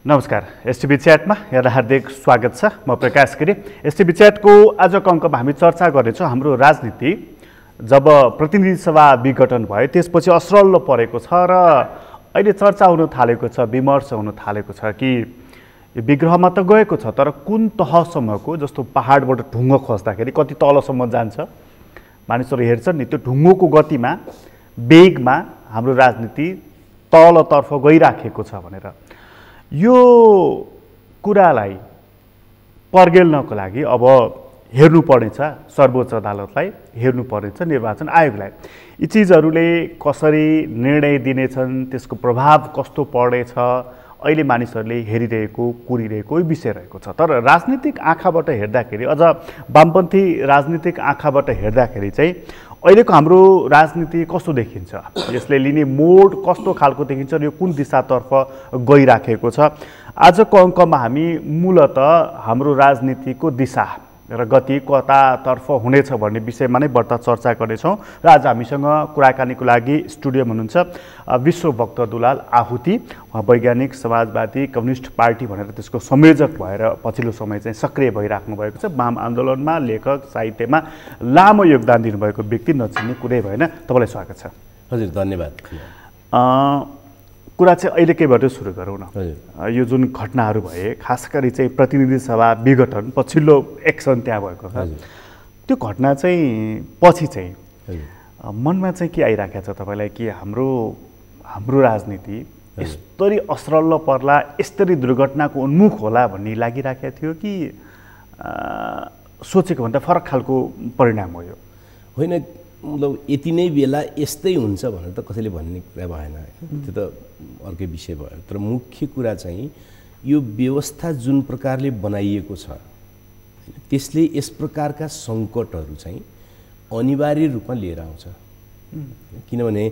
नमस्कार, एसटिभी च्याटमा यहाँलाई हार्दिक स्वागत छ। म प्रकाश गिरी। एसटिभी च्याटको आजको अङ्कमा हामी चर्चा गर्नेछौँ हाम्रो राजनीति जब प्रतिनिधि सभा विघटन भयो त्यसपछि असरल्लो परेको छ र अहिले चर्चा हुन थालेको छ, विमर्श हुन थालेको छ कि विग्रहमा त गएको छ तर कुन तहसम्मको, जस्तो पहाडबाट ढुङ्गो खस्दाखेरि कति तलसम्म जान्छ मानिसहरू हेर्छन् नि, त्यो ढुङ्गोको गतिमा वेगमा हाम्रो राजनीति तलतर्फ गइराखेको छ भनेर यो कुरालाई पर्गेल्नको लागि अब हेर्नुपर्नेछ, सर्वोच्च अदालतलाई हेर्नुपर्नेछ, निर्वाचन आयोगलाई। यी चिजहरूले कसरी निर्णय दिनेछन्, त्यसको प्रभाव कस्तो पर्नेछ, अहिले मानिसहरूले हेरिरहेको कुरिरहेको विषय रहेको छ। तर राजनीतिक आँखाबाट हेर्दाखेरि, अझ वामपन्थी राजनीतिक आँखाबाट हेर्दाखेरि चाहिँ अहिलेको हाम्रो राजनीति कस्तो देखिन्छ, यसले लिने मोड कस्तो खालको देखिन्छ र यो कुन दिशातर्फ गइराखेको छ। आजको अङ्कमा हामी मूलतः हाम्रो राजनीतिको दिशा र गति कतातर्फ हुनेछ भन्ने विषयमा नै बढ्ता चर्चा गर्नेछौँ। र आज हामीसँग कुराकानीको लागि स्टुडियोमा हुनुहुन्छ विश्वभक्त दुलाल आहुति, वैज्ञानिक समाजवादी कम्युनिस्ट पार्टी भनेर त्यसको संयोजक भएर पछिल्लो समय चाहिँ सक्रिय भइराख्नु भएको छ। वाम आन्दोलनमा, लेखक, साहित्यमा लामो योगदान दिनुभएको व्यक्ति, नचिन्ने कुरै भएन। तपाईँलाई स्वागत छ। हजुर, धन्यवाद। कुरा चाहिँ अहिलेकैबाट सुरु गरौँ न। यो जुन घटनाहरू भए, खास गरी चाहिँ प्रतिनिधि सभा विघटन पछिल्लो एक्सन त्यहाँ भएको छ, त्यो घटना चाहिँ पछि चाहिँ मनमा चाहिँ के आइराखेको छ तपाईँलाई कि हाम्रो राजनीति यस्तरी असरल्ल पर्ला, यस्तरी दुर्घटनाको उन्मुख होला भन्ने लागिराखेको थियो कि सोचेको भन्दा फरक खालको परिणाम हो यो? होइन, मतलब यति नै बेला यस्तै हुन्छ भनेर त कसैले भन्ने कुरा भएन, त्यो त अर्कै विषय भयो। तर मुख्य कुरा चाहिँ यो व्यवस्था जुन प्रकारले बनाइएको छ त्यसले यस प्रकारका सङ्कटहरू चाहिँ अनिवार्य रूपमा लिएर आउँछ। किनभने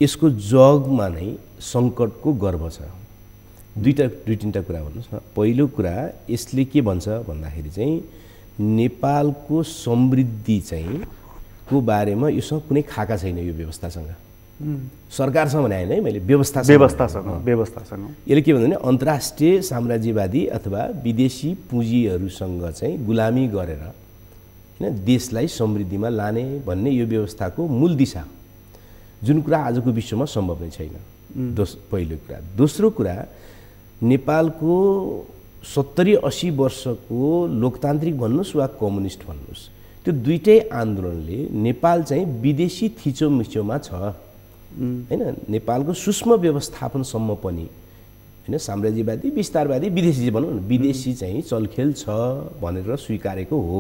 यसको जगमा नै सङ्कटको गर्भ छ। दुई तिनवटा कुरा भन्नुहोस् न। पहिलो कुरा, यसले के भन्छ भन्दाखेरि चाहिँ नेपालको समृद्धि चाहिँ को बारेमा योसँग कुनै खाका छैन। यो व्यवस्थासँग, सरकारसँग भने होइन है, मैले व्यवस्थासँग यसले के भन्छ भने अन्तर्राष्ट्रिय साम्राज्यवादी अथवा विदेशी पुँजीहरूसँग चाहिँ गुलामी गरेर होइन देशलाई समृद्धिमा लाने भन्ने यो व्यवस्थाको मूल दिशा, जुन कुरा आजको विश्वमा सम्भव नै छैन। पहिलो कुरा। दोस्रो कुरा, नेपालको 70-80 वर्षको लोकतान्त्रिक भन्नुहोस् वा कम्युनिस्ट भन्नुहोस्, त्यो दुईटै आन्दोलनले नेपाल चाहिँ विदेशी थिचोमिचोमा छ होइन। नेपालको सूक्ष्म व्यवस्थापनसम्म पनि होइन साम्राज्यवादी, विस्तारवादी, विदेशी भनौँ न, विदेशी चाहिँ चलखेल छ भनेर स्वीकारेको हो।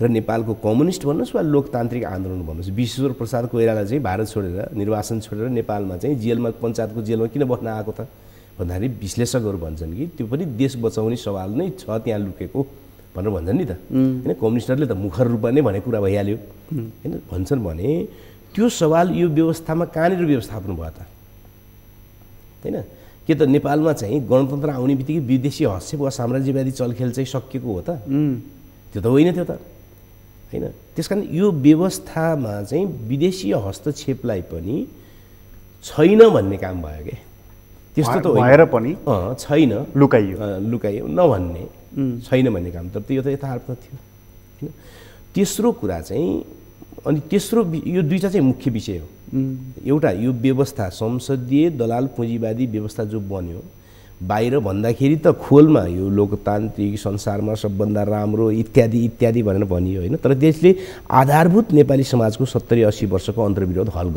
र नेपालको कम्युनिस्ट भन्नुहोस् वा लोकतान्त्रिक आन्दोलन भन्नुहोस्, विश्वेश्वर प्रसाद कोइराला चाहिँ भारत छोडेर, निर्वासन छोडेर नेपालमा चाहिँ जेलमा, पञ्चायतको जेलमा किन बस्न आएको त भन्दाखेरि विश्लेषकहरू भन्छन् कि त्यो पनि देश बचाउने सवाल नै छ त्यहाँ लुकेको भनेर भन्छन् नि त होइन। कम्युनिस्टहरूले त मुखर रूपमा नै भनेको कुरा भइहाल्यो होइन। भन्छन् भने त्यो सवाल यो व्यवस्थामा कहाँनिर व्यवस्थापन भयो त होइन? के त नेपालमा चाहिँ गणतन्त्र आउने बित्तिकै विदेशी हस्तक्षेप वा साम्राज्यवादी चलखेल चाहिँ सकिएको हो त? त्यो त होइन, त्यो त होइन। त्यस कारण यो व्यवस्थामा चाहिँ विदेशी हस्तक्षेपलाई पनि छैन भन्ने काम भयो क्या। त्यस्तो त भएर पनि छैन, लुकाइयो नभन्ने छैन भन्ने काम त यो त यथार्थ थियो होइन। तेस्रो कुरा चाहिँ, अनि तेस्रो यो दुईवटा चाहिँ मुख्य विषय हो। एउटा यो व्यवस्था संसदीय दलाल पुँजीवादी व्यवस्था जो बन्यो, बाहिर भन्दाखेरि त खोलमा यो लोकतान्त्रिक संसारमा सबभन्दा राम्रो इत्यादि इत्यादि भनेर भनियो होइन। तर त्यसले आधारभूत नेपाली समाजको 70-80 वर्षको अन्तर्विरोध हल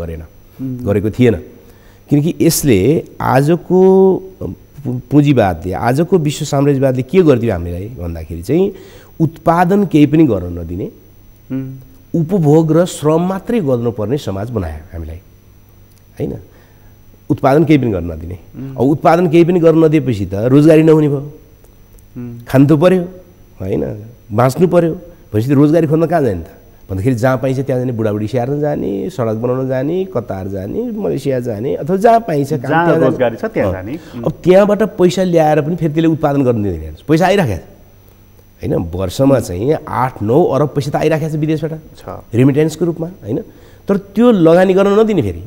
गरेको थिएन। किनकि यसले आजको पुँजीवादले, आजको विश्व साम्राज्यवादले के गरिदियो हामीलाई भन्दाखेरि चाहिँ उत्पादन केही पनि गर्न नदिने, उपभोग र श्रम मात्रै गर्नुपर्ने समाज बनायो हामीलाई होइन। उत्पादन केही पनि गर्न नदिने। अब उत्पादन केही पनि गर्न नदिएपछि त रोजगारी नहुने भयो, खानु त पऱ्यो होइन, बाँच्नु पऱ्यो। भनेपछि रोजगारी खोज्न कहाँ जाने त भन्दाखेरि जहाँ पाइन्छ त्यहाँ जाने, बुढाबुढी स्याहार्न जाने, सडक बनाउन जाने, कतार जाने, मलेसिया जाने, अथवा जहाँ पाइन्छ जहाँ रोजगारी छ त्यहाँ जाने। अब त्यहाँबाट पैसा ल्याएर पनि फेरि त्यसले उत्पादन गर्न दिँदैन। पैसा आइराखेको होइन, वर्षमा चाहिँ 8-9 अरब पैसा त आइराखेको छ विदेशबाट रेमिटेन्सको रूपमा होइन। तर त्यो लगानी गर्न नदिने, फेरि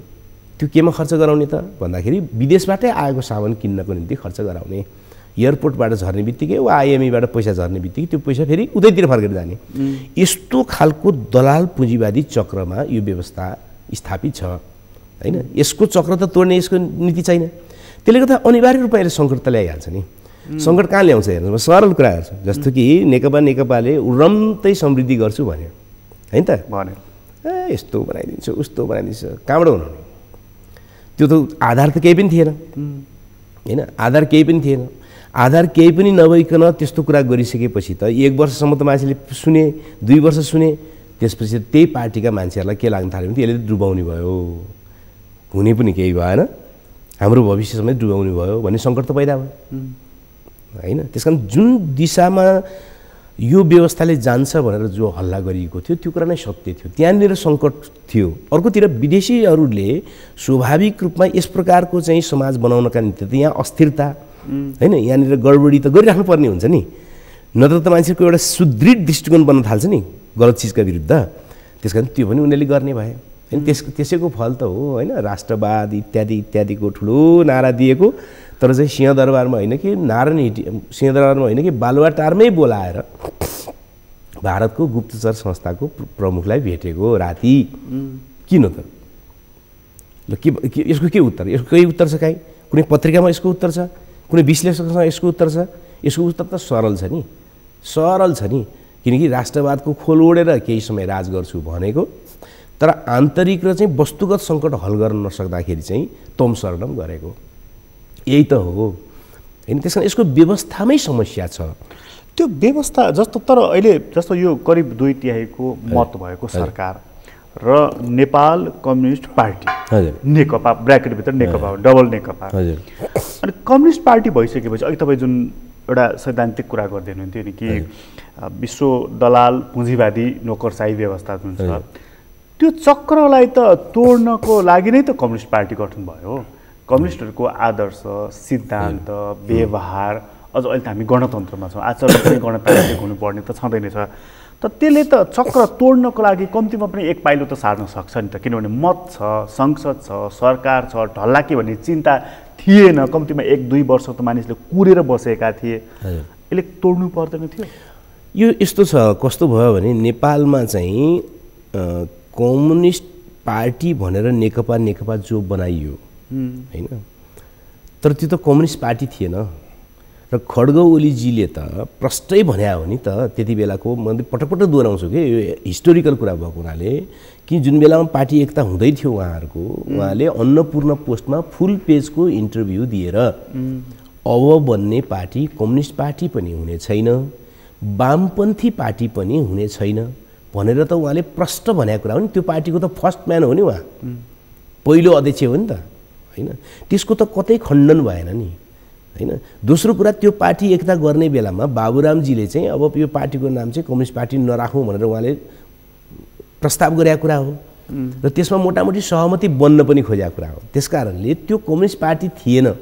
त्यो केमा खर्च गराउने त भन्दाखेरि विदेशबाटै आएको सामान किन्नको निम्ति खर्च गराउने। एयरपोर्टबाट झर्ने बित्तिकै वा आइएमईबाट पैसा झर्ने बित्तिकै त्यो पैसा फेरि उतैतिर फर्केर जाने यस्तो खालको दलाल पुँजीवादी चक्रमा यो व्यवस्था स्थापित छ हैन। यसको चक्र त तोड्ने यसको नीति छैन। त्यसले गर्दा अनिवार्य रूपमा यसले सङ्कट त ल्याइहाल्छ नि। सङ्कट कहाँ ल्याउँछ हेर्नुहोस्, सरल कुरा गर्छु, जस्तो कि नेकपाले उरम्तै समृद्धि गर्छु भन्यो हैन त, भन्यो यस्तो बनाइदिन्छ उस्तो बनाइदिन्छ, कहाँबाट हुनु नि? त्यो त आधार त केही पनि थिएन हैन, आधार केही पनि थिएन। आधार केही पनि नभइकन त्यस्तो कुरा गरिसकेपछि त 1 वर्षसम्म त मान्छेले सुने, 2 वर्ष सुने, त्यसपछि त्यही पार्टीका मान्छेहरूलाई के लाग्न थाल्यो भने यसले डुबाउने भयो, हुने पनि केही भएन, हाम्रो भविष्य समेत डुबाउने भयो भन्ने सङ्कट त पैदा भयो हैन। त्यसकारण जुन दिशामा यो व्यवस्थाले जान्छ भनेर जो हल्ला गरिएको थियो त्यो कुरा नै सत्य थियो, त्यहाँनिर सङ्कट थियो। अर्कोतिर विदेशीहरूले स्वाभाविक रूपमा यस प्रकारको चाहिँ समाज बनाउनका निम्ति त यहाँ अस्थिरता हैन, यहाँनिर गडबडी त गरिराख्नु पर्ने हुन्छ नि, नत्र त मान्छेको एउटा सुदृढ दृष्टिकोण बन्न थाल्छ नि गलत चिजका विरुद्ध। त्यस कारण त्यो पनि उनीहरूले गर्ने भए हैन। त्यसैको फल त हो हैन, राष्ट्रवाद इत्यादि इत्यादिको ठुलो नारा दिएको, तर चाहिँ सिंहदरबारमा होइन कि सिंहदरबारमा होइन कि बालुवाटारमै बोलाएर भारतको गुप्तचर संस्थाको प्रमुखलाई भेटेको राति। किन त ल के यसको के उत्तर? यसको केही उत्तर छ काहीँ? कुनै पत्रिकामा यसको उत्तर छ? कुनै विश्लेषकसँग यसको उत्तर छ? यसको उत्तर त सरल छ नि, सरल छ नि। किनकि राष्ट्रवादको खोल ओढेर केही समय राज गर्छु भनेको, तर आन्तरिक र चाहिँ वस्तुगत सङ्कट हल गर्न नसक्दाखेरि चाहिँ तमसर्णम गरेको, यही त हो हैन। त्यस कारण यसको व्यवस्थामै समस्या छ। त्यो व्यवस्था जस्तो, तर अहिले जस्तो यो करिब 2/3 मत भएको सरकार र नेपाल कम्युनिस्ट पार्टी नेकपा, ब्र्याकेटभित्र नेकपा, डबल नेकपा, अनि कम्युनिस्ट पार्टी भइसकेपछि अघि तपाईँ जुन एउटा सैद्धान्तिक कुरा गर्दै हुनुहुन्थ्यो नि कि विश्व दलाल पुँजीवादी नोकरसाही व्यवस्था जुन छ त्यो चक्रलाई त तोड्नको लागि नै त कम्युनिस्ट पार्टी गठन भयो। कम्युनिस्टहरूको आदर्श, सिद्धान्त, व्यवहार, अझ अहिले त हामी गणतन्त्रमा छौँ, आचरण पनि गणतान्त्रिक हुनुपर्ने त छँदैन छ, त त्यसले त चक्र तोड्नको लागि कम्तीमा पनि एक पाइलो त सार्न सक्छ नि त, किनभने मत छ, संसद छ, सरकार छ, ढल्ला के भन्ने चिन्ता थिएन, कम्तीमा 1-2 वर्ष त मानिसले कुरेर बसेका थिए, यसले तोड्नु पर्दैन थियो। यो यस्तो छ, कस्तो भयो भने नेपालमा चाहिँ कम्युनिस्ट पार्टी भनेर नेकपा जो बनाइयो हैन, तर त्यो त कम्युनिस्ट पार्टी थिएन। र खड्ग ओलीजीले त प्रष्टै भन्या हो नि त, त्यति बेलाको मैले पटक पटक दोहोऱ्याउँछु कि यो हिस्टोरिकल कुरा भएको हुनाले, कि जुन बेलामा पार्टी एकता हुँदै थियो उहाँहरूको, उहाँले अन्नपूर्ण पोस्टमा फुल पेजको इन्टरभ्यू दिएर अब बन्ने पार्टी कम्युनिस्ट पार्टी पनि हुने छैन, वामपन्थी पार्टी पनि हुने छैन भनेर त उहाँले प्रष्ट भनेको कुरा हो नि। त्यो पार्टीको त फर्स्ट म्यान हो नि उहाँ, पहिलो अध्यक्ष हो नि त हैन। त्यसको त कतै खण्डन भएन नि हैन। दोस्रो कुरा, त्यो पार्टी एकता गर्ने बेलामा बाबुरामजीले चाहिँ अब यो पार्टीको नाम चाहिँ कम्युनिस्ट पार्टी नराखौँ भनेर उहाँले प्रस्ताव गरेका कुरा हो र त्यसमा मोटामोटी सहमति बन्न पनि खोजेको कुरा हो। त्यसकारणले त्यो कम्युनिस्ट पार्टी थिएन।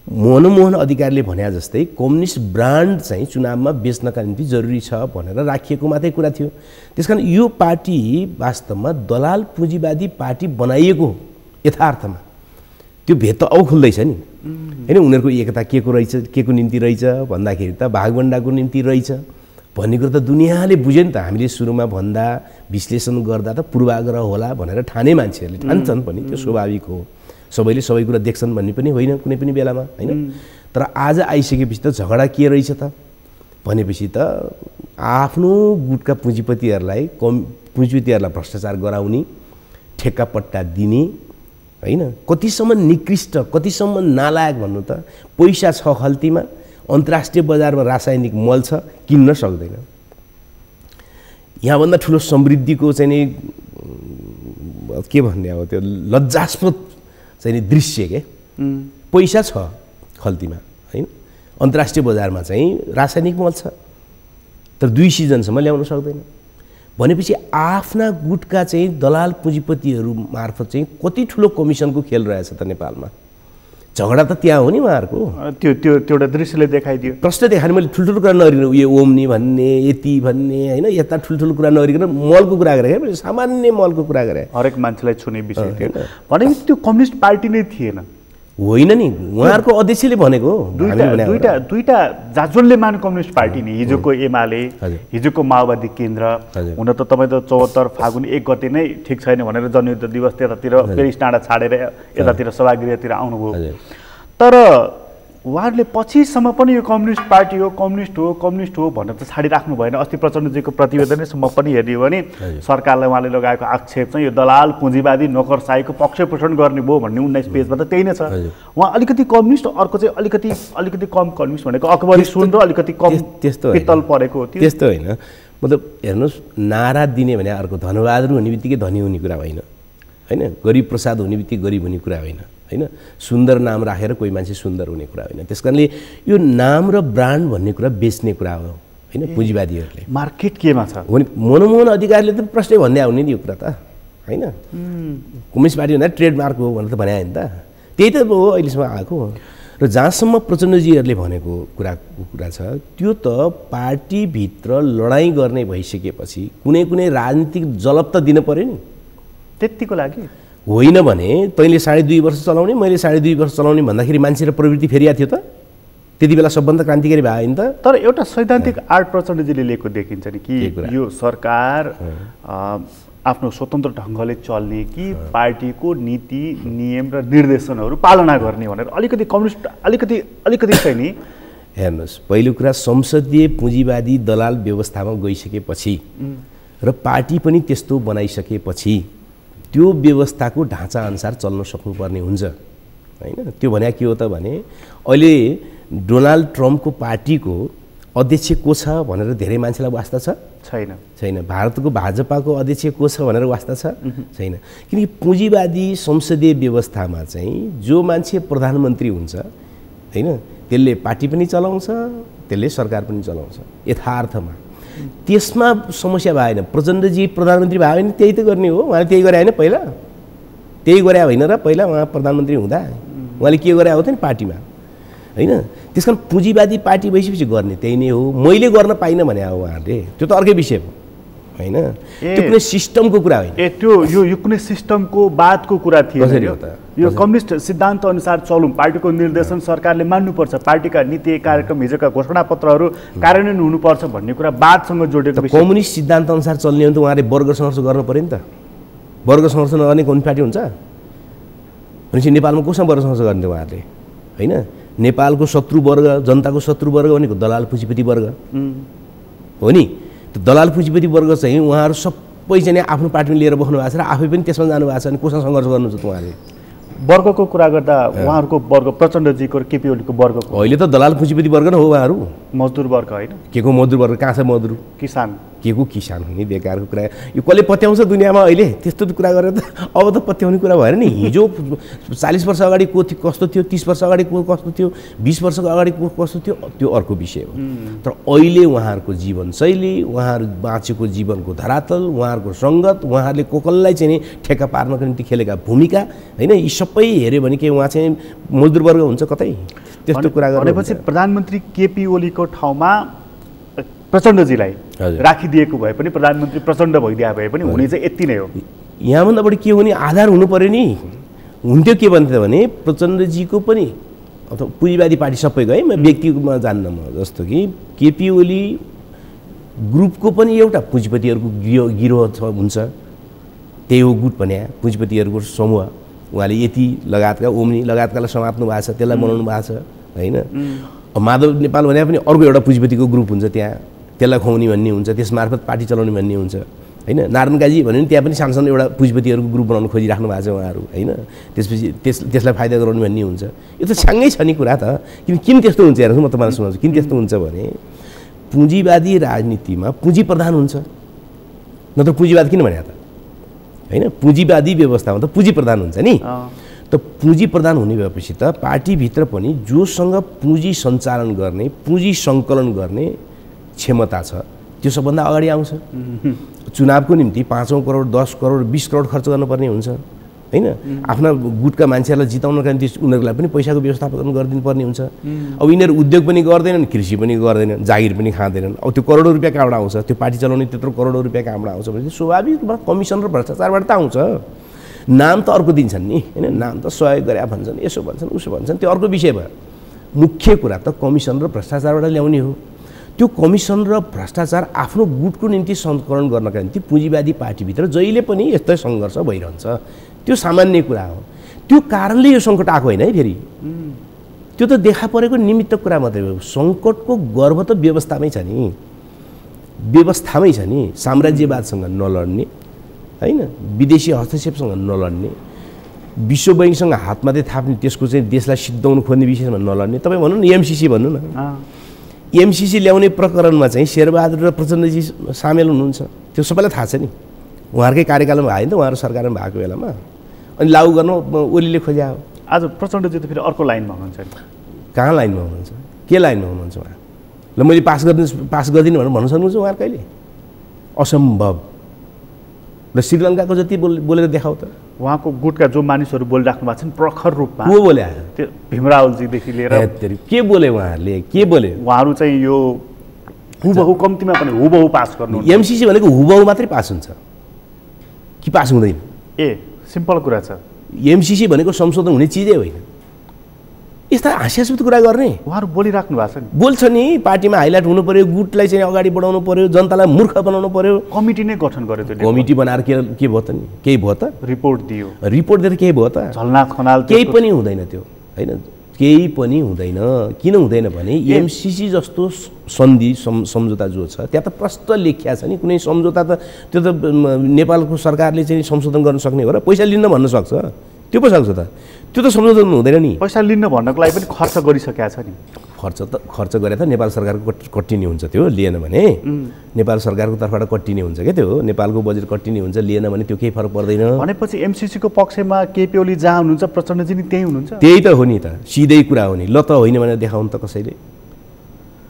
मनमोहन अधिकारीले भने जस्तै कम्युनिस्ट ब्रान्ड चाहिँ चुनावमा बेच्नका निम्ति जरुरी छ भनेर राखिएको मात्रै कुरा थियो। त्यसकारण यो पार्टी वास्तवमा दलाल पुँजीवादी पार्टी बनाइएको हो यथार्थमा। त्यो भेद त औ खुल्दैछ नि हैन। उनीहरूको एकता के को रहेछ, के को निम्ति रहेछ भन्दाखेरि त भागभण्डाको निम्ति रहेछ भन्ने कुरो त दुनियाँले बुझ्यो नि त। हामीले सुरुमा भन्दा विश्लेषण गर्दा त पूर्वाग्रह होला भनेर ठाने मान्छेहरूले ठान्छन् पनि, त्यो स्वाभाविक हो। सबैले सबै कुरा देख्छन् भन्ने पनि होइन कुनै पनि बेलामा हैन। तर आज आइसकेपछि त झगडा के रहेछ त भनेपछि त आफ्नो गुटका पुँजीपतिहरूलाई भ्रष्टाचार गराउने, ठेक्का पट्टा दिने हैन, कतिसम्म निकृष्ट कतिसम्म नालायक भन्नु त। पैसा छ खल्तीमा, अन्तर्राष्ट्रिय बजारमा रासायनिक मल छ, किन्न सक्दैन। यहाँभन्दा ठुलो समृद्धिको चाहिँ नि के भन्ने अब त्यो लज्जास्पद चाहिँ नि दृश्य के, पैसा छ खल्तीमा हैन, अन्तर्राष्ट्रिय बजारमा चाहिँ रासायनिक मल छ, तर 2 सिजनसम्म ल्याउन सक्दैन भनेपछि आफ्ना गुटका चाहिँ दलाल पुँजीपतिहरू मार्फत चाहिँ कति ठुलो कमिसनको खेल रहेछ त नेपालमा। झगडा त त्यहाँ हो नि उहाँहरूको। त्यो एउटा दृश्यले देखाइदियो, प्रश्न देखाएन। मैले ठुल्ठुलो कुरा नगरिकन यो ओम्नी भन्ने यति भन्ने हैन, यता ठुल्ठुलो कुरा नगरिकन मलको कुरा गरेँ, सामान्य मलको कुरा गरेँ, हरेक मान्छेलाई छुने विषय थियो। भनेपछि त्यो कम्युनिस्ट पार्टी नै थिएन, होइन नि, उहाँहरूको अध्यक्षले भनेको दुईटा जाजोलले माने कम्युनिस्ट पार्टी नि, हिजोको एमाले, हिजोको माओवादी केन्द्र। हुन त तपाईँ त 74 फागुन 1 गते नै ठिक छैन भनेर जनयुद्ध दिवस त्यतातिर पेरिस डाँडा छाडेर यतातिर सभागृहतिर आउनुभयो। तर उहाँहरूले पछिसम्म पनि यो कम्युनिस्ट पार्टी हो, कम्युनिस्ट हो, कम्युनिस्ट हो भनेर त छाडिराख्नु भएन। अस्ति प्रचण्डजीको प्रतिवेदनैसम्म पनि हेर्ने हो भने सरकारलाई उहाँले लगाएको आक्षेप चाहिँ यो दलाल पुँजीवादी नोकरसाहीको पक्षपोषण गर्ने भयो भन्ने 19 पेजमा त त्यही नै छ। उहाँ अलिकति कम्युनिस्ट, अर्को चाहिँ अलिकति कम कम्युनिस्ट भनेको अकबरी सुन र अलिकति कम पित्तल परेको हो। त्यस्तो होइन, मतलब हेर्नुहोस्, नारा दिने भने अर्को धनबहादुर हुने बित्तिकै धनी हुने कुरा होइन, होइन, गरिब प्रसाद हुने बित्तिकै गरिब हुने कुरा होइन, होइन, सुन्दर नाम राखेर कोही मान्छे सुन्दर हुने कुरा होइन। त्यस कारणले यो नाम र ब्रान्ड भन्ने कुरा बेच्ने कुरा हो, होइन, पुँजीवादीहरूले। मार्केट केमा छ हो नि, मनमोहन अधिकारीले त प्रश्नै भन्दै आउने नि यो कुरा त, होइन, कम्युनिस्ट पार्टी भन्दा ट्रेडमार्क हो भनेर त भने होइन त, त्यही त हो अहिलेसम्म आएको। र जहाँसम्म प्रचण्डजीहरूले भनेको कुरा छ, त्यो त पार्टीभित्र लडाइँ गर्ने भइसकेपछि कुनै कुनै राजनीतिक जलप त दिनु पऱ्यो नि, त्यतिको लागि होइन भने तैँले 2.5 वर्ष चलाउने, मैले 2.5 वर्ष चलाउने भन्दाखेरि मान्छे र प्रवृत्ति फेरिया थियो त, त्यति बेला सबभन्दा क्रान्तिकारी भयो नि त। तर एउटा सैद्धान्तिक आर्ट प्रचण्डजीले लेखेको देखिन्छ नि कि यो सरकार आफ्नो स्वतन्त्र ढङ्गले चल्ने कि पार्टीको नीति नियम र निर्देशनहरू पालना गर्ने भनेर अलिकति कम्युनिस्ट अलिकति चाहिँ नि। हेर्नुहोस्, पहिलो कुरा संसदीय पुँजीवादी दलाल व्यवस्थामा गइसकेपछि र पार्टी पनि त्यस्तो बनाइसकेपछि त्यो व्यवस्थाको ढाँचा अनुसार चल्न सक्नुपर्ने हुन्छ, होइन। त्यो भने के हो त भने अहिले डोनाल्ड ट्रम्पको पार्टीको अध्यक्ष को छ भनेर धेरै मान्छेलाई वास्ता छैन। भारतको भाजपाको अध्यक्ष को छ भनेर वास्ता छैन। किनकि पुँजीवादी संसदीय व्यवस्थामा चाहिँ जो मान्छे प्रधानमन्त्री हुन्छ, होइन, त्यसले पार्टी पनि चलाउँछ, त्यसले सरकार पनि चलाउँछ यथार्थमा। त्यसमा समस्या भएन। प्रचण्डजी प्रधानमन्त्री भयो भने त्यही त गर्ने हो, उहाँले त्यही गरे होइन, पहिला त्यही गरे होइन र पहिला उहाँ प्रधानमन्त्री हुँदा उहाँले के गरे हो त नि पार्टीमा, होइन। त्यस कारण पुँजीवादी पार्टी भइसकेपछि गर्ने त्यही नै हो। मैले गर्न पाइनँ भने हो उहाँहरूले, त्यो त अर्कै विषय हो, होइन, त्यो कुनै सिस्टमको कुरा होइन। त्यो यो कुनै सिस्टमको बादको कुरा थियो यो कम्युनिस्ट सिद्धान्त अनुसार चलौँ, पार्टीको निर्देशन सरकारले मान्नुपर्छ, पार्टीका नीति कार्यक्रम हिजोका घोषणापत्रहरू कार्यान्वयन हुनुपर्छ भन्ने कुरा बादसँग जोडेको विषय। कम्युनिस्ट सिद्धान्त अनुसार चल्ने हो भने त उहाँले वर्ग सङ्घर्ष गर्नु पऱ्यो नि त। वर्ग सङ्घर्ष नगर्ने कम्युनिस्ट पार्टी हुन्छ भनेपछि नेपालमा कोसँग वर्ग सङ्घर्ष गर्ने उहाँहरूले, होइन। नेपालको शत्रु वर्ग, जनताको शत्रु वर्ग भनेको दलाल पुँजीपति वर्ग हो नि। त्यो दलाल पुँजीपति वर्ग चाहिँ उहाँहरू सबैजना आफ्नो पार्टीमा लिएर बस्नु भएको छ र आफै पनि त्यसमा जानु भएको छ। अनि कोसँग सङ्घर्ष गर्नुहुन्छ त उहाँले? वर्गको कुरा गर्दा उहाँहरूको वर्ग प्रचण्डजीको र केपी ओलीको वर्गको अहिले त दलाल पुँजीपति वर्ग नै हो उहाँहरू। मजदुर वर्ग होइन, के को मजदुर वर्ग? कहाँ छ मजदुर? किसान। के को किसान हुने बेकारको कुरा यो कसले पत्याउँछ दुनियाँमा अहिले? त्यस्तो कुरा गरेर त अब त पत्याउने कुरा भएन नि। हिजो 40 वर्ष अगाडि को कस्तो थियो, 30 वर्ष अगाडि को कस्तो थियो, 20 वर्षको अगाडि को कस्तो थियो, त्यो अर्को विषय हो। तर अहिले उहाँहरूको जीवनशैली, उहाँहरू बाँचेको जीवनको धरातल, उहाँहरूको सङ्गत, उहाँहरूले कसलाई चाहिँ ठेक्का पार्नको निम्ति खेलेका भूमिका, होइन, यी सबै हेऱ्यो भने के उहाँ चाहिँ मजदुर वर्ग हुन्छ कतै? त्यस्तो कुरा गरेपछि प्रधानमन्त्री केपी ओलीको ठाउँमा प्रचण्डजीलाई राखिदिएको भए पनि, प्रधानमन्त्री प्रचण्ड भइदिए भए पनि हुने चाहिँ यति नै हो। यहाँभन्दा बढी के हो भने आधार हुनु पऱ्यो नि। हुन्थ्यो के भन्थ्यो भने प्रचण्डजीको पनि अथवा पुँजीवादी पार्टी सबैको, है, म व्यक्तिमा जान्न, म जस्तो कि केपी ओली ग्रुपको पनि एउटा पुँजीपतिहरूको गिरोह हुन्छ, त्यही हो गुट भने पुँजीपतिहरूको समूह। उहाँले यति लगायतका ओम्नी लगायतकालाई समात्नु भएको छ, त्यसलाई बनाउनु भएको छ, होइन। माधव नेपाल भने पनि अर्को एउटा पुँजीपतिको ग्रुप हुन्छ, त्यहाँ त्यसलाई खुवाउने भन्ने हुन्छ, त्यसमार्फत पार्टी चलाउने भन्ने हुन्छ, होइन। नारायण काजी भन्यो भने त्यहाँ पनि सानसानो एउटा पुँजीपतिहरूको ग्रुप बनाउनु खोजिराख्नु भएको छ उहाँहरू, होइन। त्यसपछि त्यसलाई फाइदा गराउने भन्ने हुन्छ। यो त छ्याङ्गै छ नि कुरा त। किन त्यस्तो हुन्छ हेर्नुहोस्, म तपाईँलाई सुनाउँछु किन त्यस्तो हुन्छ भने पुँजीवादी राजनीतिमा पुँजी प्रधान हुन्छ, नत्र पुँजीवाद किन भने त, होइन। पुँजीवादी व्यवस्थामा त पुँजी प्रधान हुन्छ नि। त पुँजी प्रधान हुने भएपछि त पार्टीभित्र पनि जोसँग पुँजी सञ्चालन गर्ने, पुँजी सङ्कलन गर्ने क्षमता छ, त्यो सबभन्दा अगाडि आउँछ। चुनावको निम्ति 5 करोड 10 करोड 20 करोड खर्च गर्नुपर्ने हुन्छ, होइन। आफ्ना गुटका मान्छेहरूलाई जिताउनका निम्ति उनीहरूलाई पनि पैसाको व्यवस्थापन गरिदिनु पर्ने हुन्छ। अब यिनीहरू उद्योग पनि गर्दैनन्, कृषि पनि गर्दैनन्, जागिर पनि खाँदैनन्। अब त्यो करोडौँ रुपियाँ कहाँबाट आउँछ? त्यो पार्टी चलाउने त्यत्रो करोडौँ रुपियाँ कहाँबाट आउँछ भने स्वाभाविक रूपमा कमिसन र भ्रष्टाचारबाट त आउँछ। नाम त अर्को दिन्छन् नि हैन, नाम त सहयोग गरे भन्छन्, यसो भन्छन् उसो भन्छन्, त्यो अर्को विषय भयो। मुख्य कुरा त कमिसन र भ्रष्टाचारबाट ल्याउने हो। त्यो कमिसन र भ्रष्टाचार आफ्नो गुटको निम्ति संस्करण गर्नका निम्ति पुँजीवादी पार्टीभित्र जहिले पनि यस्तै सङ्घर्ष भइरहन्छ। त्यो सामान्य कुरा हो। त्यो कारणले यो सङ्कट आएको होइन है। फेरि त्यो त देखा परेको निमित्त कुरा मात्रै हो। सङ्कटको गर्भ त व्यवस्थामै छ नि, व्यवस्थामै छ नि। साम्राज्यवादसँग नलड्ने हैन, विदेशी हस्तक्षेपसँग नलड्ने, विश्व बैंकसँग हात मात्रै थाप्ने, त्यसको चाहिँ देशलाई सिद्धाउनु खोज्ने विषयमा नलड्ने। तपाईँ भन्नु न एमसिसी भन्नु न, एमसिसी ल्याउने प्रकरणमा चाहिँ शेरबहादुर र प्रचण्डजी सामेल हुनुहुन्छ। त्यो सबैलाई थाहा छ नि, उहाँहरूकै कार्यकालमा भयो नि त, उहाँहरू सरकारमा भएको बेलामा। अनि लागू गर्न ओलीले खोज्या हो। आज प्रचण्डजी त फेरि अर्को लाइनमा हुनुहुन्छ। कहाँ लाइनमा हुनुहुन्छ? के लाइनमा हुनुहुन्छ उहाँ? ल मैले पास गर्दिनँ भनेर भन्नु सक्नुहुन्छ उहाँ कहिले? असम्भव। र श्रीलङ्काको जति बोलेर देखाउ त। उहाँको गुटका जो मानिसहरू बोलिराख्नु भएको छ नि प्रखर रूपमा, को बोले? त्यो भीमरावलजीदेखि लिएर के बोले उहाँहरूले? के बोले? उहाँहरू चाहिँ यो हुबहु कम्तीमा पनि हुबहु पास गर्नु। एमसिसी भनेको हुबहु मात्रै पास हुन्छ कि पास हुँदैन? सिम्पल कुरा छ। एमसिसी भनेको संशोधन हुने चिजै होइन। यस्ता हास्यास्पद कुरा गर्ने उहाँहरू बोलिराख्नु भएको छ नि। बोल्छ नि, पार्टीमा हाइलाइट हुनु पर्यो, गुटलाई चाहिँ अगाडि बढाउनु पर्यो, जनतालाई मूर्ख बनाउनु पर्यो। कमिटी नै गठन गर्यो त्यो। कमिटी बनाएर के भयो त नि? केही भयो त? रिपोर्ट दियो। रिपोर्ट दिएर केही भयो त? झलनाथ खनाल केही पनि हुँदैन त्यो हैन, केही पनि हुँदैन। किन हुँदैन भने एमसिसी जस्तो सन्धि सम्झौता जो छ त्यहाँ त प्रष्ट लेखिया छ नि। कुनै सम्झौता त त्यो त नेपालको सरकारले चाहिँ संशोधन गर्न सक्ने हो र पैसा लिन भन्न सक्छ? त्यो पो सक्छ त? त्यो त संशोधन हुँदैन नि। पैसा लिन भन्नको लागि पनि खर्च गरिसकेको छ नि। खर्च गरे त नेपाल सरकारको कट्टिने हुन्छ। त्यो लिएन भने नेपाल सरकारको तर्फबाट कट्टिने हुन्छ क्या। त्यो नेपालको बजेट कट्टिने हुन्छ, लिएन भने त्यो केही फरक पर्दैन। भनेपछि एमसिसीको पक्षमा केपी ओली जहाँ हुनुहुन्छ प्रचण्डजी नि त्यही हुनुहुन्छ। त्यही त हो नि त, सिधै कुरा हो नि। ल त होइन भने देखाउनु त कसैले,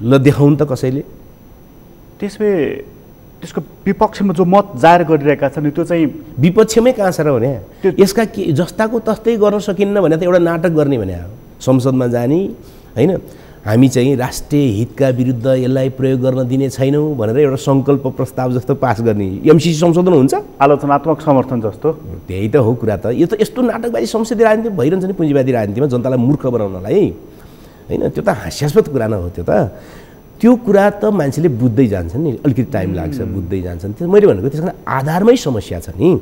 ल देखाउनु त कसैले। त्यसले त्यसको विपक्षमा जो मत जाहेर गरिरहेका छन् त्यो चाहिँ विपक्षमै कहाँ छ र भने यसका के जस्ताको तस्तै गर्न सकिन्न भने त एउटा नाटक गर्ने भने हो। संसदमा जाने हैन, हामी चाहिँ राष्ट्रिय हितका विरुद्ध यसलाई प्रयोग गर्न दिने छैनौँ भनेर एउटा सङ्कल्प प्रस्ताव जस्तो पास गर्ने। एमसिसी संशोधन हुन्छ? आलोचनात्मक समर्थन जस्तो। त्यही त हो कुरा त। यो त यस्तो नाटकबाजी संसदीय राजनीति भइरहन्छ नि, पुँजीवादी राजनीतिमा जनतालाई मूर्ख बनाउनलाई हैन। त्यो त हास्यास्पद कुरा न हो त्यो त। त्यो कुरा त मान्छेले बुझ्दै जान्छन् नि, अलिकति टाइम लाग्छ, बुझ्दै जान्छन्। त्यो मैले भनेको त्यसमा आधारमै समस्या छ नि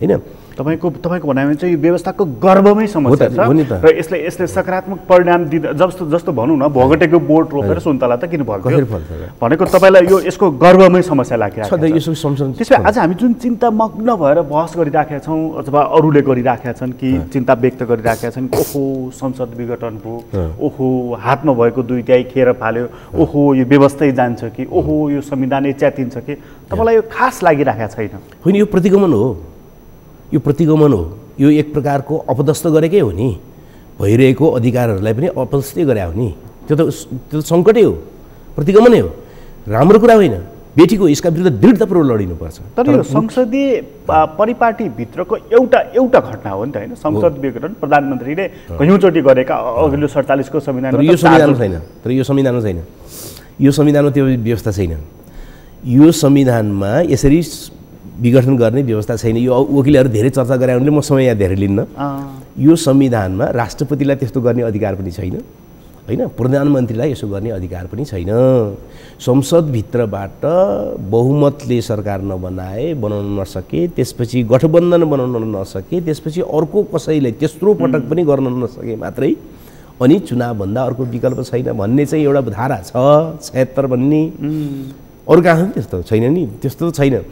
हैन। तपाईँको भनाइमा चाहिँ यो व्यवस्थाको गर्भमै समस्या छ र यसले सकारात्मक परिणाम दिँदा जस्तो भनौँ न, भोगटेको बोट रोपेर सुन्तला त किन फल्छ भनेको तपाईँलाई यो यसको गर्भमै समस्या लागिरहेको छ। त्यसैले आज हामी जुन चिन्तामग्न भएर बहस गरिराखेका छौँ अथवा अरूले गरिराखेका छन् कि चिन्ता व्यक्त गरिराखेका छन्, ओहो संसद विघटन भयो, ओहो हातमा भएको 2/3 खेर फाल्यो, ओहो यो व्यवस्थै जान्छ कि, ओहो यो संविधानै च्यातिन्छ कि, तपाईँलाई यो खास लागिराखेका छैन? होइन, यो प्रतिगमन हो। यो प्रतिगमन हो। यो एक प्रकारको अपदस्थ गरेकै हो नि। भइरहेको अधिकारहरूलाई पनि अपदस्थ गरे हो नि। त्यो त सङ्कटै हो, प्रतिगमनै हो, राम्रो कुरा होइन। बेटीको यसका विरुद्ध दृढतापूर्वक लडिनुपर्छ। तर यो संसदीय परिपाटीभित्रको एउटा घटना हो नि त होइन। संसद विघटन प्रधानमन्त्रीले कयौँचोटि गरेका अघिल्लो 47 को संविधान। यो संविधानमा छैन। तर यो संविधानमा छैन। यो संविधानमा त्यो व्यवस्था छैन। यो संविधानमा यसरी विघटन गर्ने व्यवस्था छैन। यो वकिलहरू धेरै चर्चा गरे उनले, म समय यहाँ धेरै लिन्न। यो संविधानमा राष्ट्रपतिलाई त्यस्तो गर्ने अधिकार पनि छैन हैन, प्रधानमन्त्रीलाई यसो गर्ने अधिकार पनि छैन। संसदभित्रबाट बहुमतले सरकार बनाउन नसके, त्यसपछि गठबन्धन बनाउन नसके, त्यसपछि अर्को कसैलाई तेस्रो पटक पनि गर्न नसके मात्रै अनि चुनावभन्दा अर्को विकल्प छैन भन्ने चाहिँ एउटा धारा छ 76 भन्ने। अरू कहाँ त्यस्तो छैन नि, त्यस्तो छैन।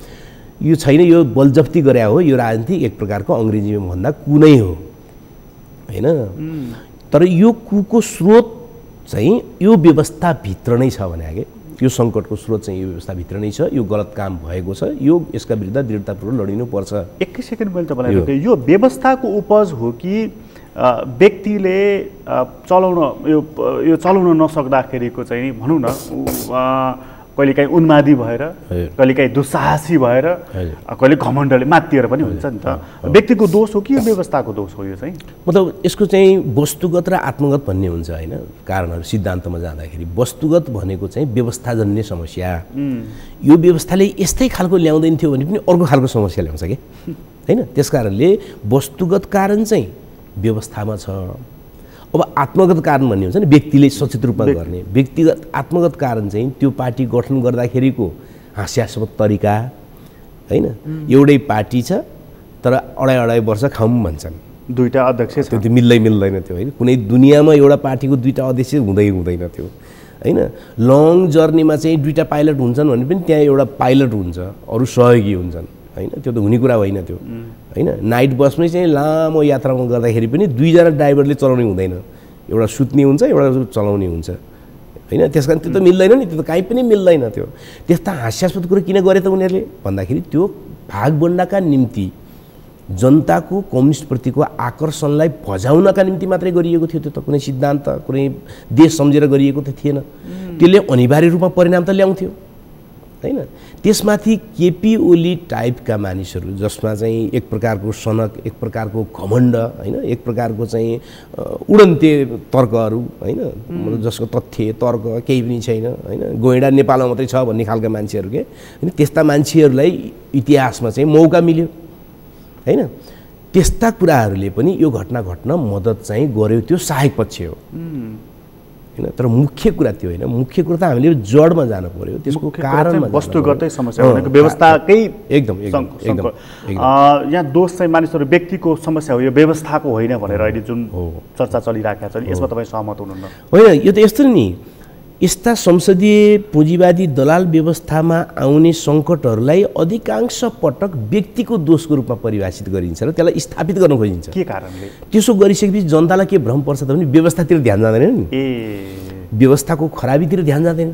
यो छैन, यो बलजफ्ती गरे हो। यो राजनीति एक प्रकारको अङ्ग्रेजीमा भन्दा कुनै हो हैन। तर यो कुको स्रोत चाहिँ यो व्यवस्थाभित्र नै छ भने आगे यो सङ्कटको स्रोत चाहिँ यो व्यवस्थाभित्र नै छ। यो गलत काम भएको छ, यो यसका विरुद्ध दृढतापूर्वक लडिनुपर्छ। एकै सेकेन्ड मैले तपाईँलाई यो व्यवस्थाको उपज हो कि व्यक्तिले चलाउन यो चलाउन नसक्दाखेरिको चाहिँ भनौँ न कहिलेकाहीँ उन्मादी भएर, कहिलेकाहीँ दुस्साहसी भएर, कहिले घमण्डले मात्तिएर पनि हुन्छ नि त। व्यक्तिको दोष हो कि यो व्यवस्थाको दोष हो? यो चाहिँ मतलब यसको चाहिँ वस्तुगत र आत्मगत भन्ने हुन्छ होइन, कारणहरू सिद्धान्तमा जाँदाखेरि। वस्तुगत भनेको चाहिँ व्यवस्थाजन्य समस्या, यो व्यवस्थाले यस्तै खालको ल्याउँदैन थियो भने पनि अर्को खालको समस्या ल्याउँछ कि होइन। त्यस कारणले वस्तुगत कारण चाहिँ व्यवस्थामा छ। अब आत्मगत कारण भन्ने हुन्छ नि, व्यक्तिले सचेत रूपमा गर्ने। व्यक्तिगत आत्मगत कारण चाहिँ त्यो पार्टी गठन गर्दाखेरिको हास्यास्पद तरिका होइन। एउटै पार्टी छ तर अढाई वर्ष खाउँ भन्छन्, दुईटा अध्यक्ष छ, त्यो मिल्दैन त्यो होइन। कुनै दुनियाँमा एउटा पार्टीको दुईटा अध्यक्ष हुँदैन त्यो होइन। लङ जर्नीमा चाहिँ दुईटा पाइलट हुन्छन् भने पनि त्यहाँ एउटा पाइलट हुन्छ, अरू सहयोगी हुन्छन् होइन। त्यो त हुने कुरा होइन त्यो होइन। नाइट बसमै चाहिँ लामो यात्रामा गर्दाखेरि पनि दुईजना ड्राइभरले चलाउने हुँदैन, एउटा सुत्ने हुन्छ, एउटा चलाउने हुन्छ होइन। त्यस कारण त्यो त मिल्दैन नि, त्यो त काहीँ पनि मिल्दैन त्यो। त्यस्ता हास्यास्पद कुरो किन गरे त उनीहरूले भन्दाखेरि त्यो भागबन्डाका निम्ति, जनताको कम्युनिस्टप्रतिको आकर्षणलाई भजाउनका निम्ति मात्रै गरिएको थियो। त्यो त कुनै सिद्धान्त, कुनै देश सम्झेर गरिएको त थिएन। त्यसले अनिवार्य रूपमा परिणाम त ल्याउँथ्यो होइन। त्यसमाथि केपी ओली टाइपका मानिसहरू, जसमा चाहिँ एक प्रकारको सनक, एक प्रकारको घमण्ड होइन, एक प्रकारको चाहिँ उडन्ते तर्कहरू होइन, जसको तथ्य तर्क केही पनि छैन होइन, गोइडा नेपालमा मात्रै छ भन्ने खालका मान्छेहरू के होइन। त्यस्ता मान्छेहरूलाई इतिहासमा चाहिँ मौका मिल्यो होइन। त्यस्ता कुराहरूले पनि यो घटना घट्न मद्दत चाहिँ गर्यो, त्यो सहायक पक्ष हो होइन। तर मुख्य कुरा त्यो होइन, मुख्य कुरा त हामीले जडमा जानु पर्यो, त्यसको कारणमा वस्तुगतै समस्या भनेको व्यवस्थाकै एकदम। यहाँ दोष चाहिँ मानिसहरू व्यक्तिको समस्या हो, यो व्यवस्थाको होइन भनेर अहिले जुन चर्चा चलिरहेका छ, यसमा तपाईँ सहमत हुनुहुन्न? होइन, यो त यस्तो नि, यस्ता संसदीय पुँजीवादी दलाल व्यवस्थामा आउने सङ्कटहरूलाई अधिकांश पटक व्यक्तिको दोषको रूपमा परिभाषित गरिन्छ र त्यसलाई स्थापित गर्न खोजिन्छ। के कारणले? त्यसो गरिसकेपछि जनतालाई के भ्रम पर्छ त भने व्यवस्थातिर ध्यान जाँदैन नि, व्यवस्थाको खराबीतिर ध्यान जाँदैन।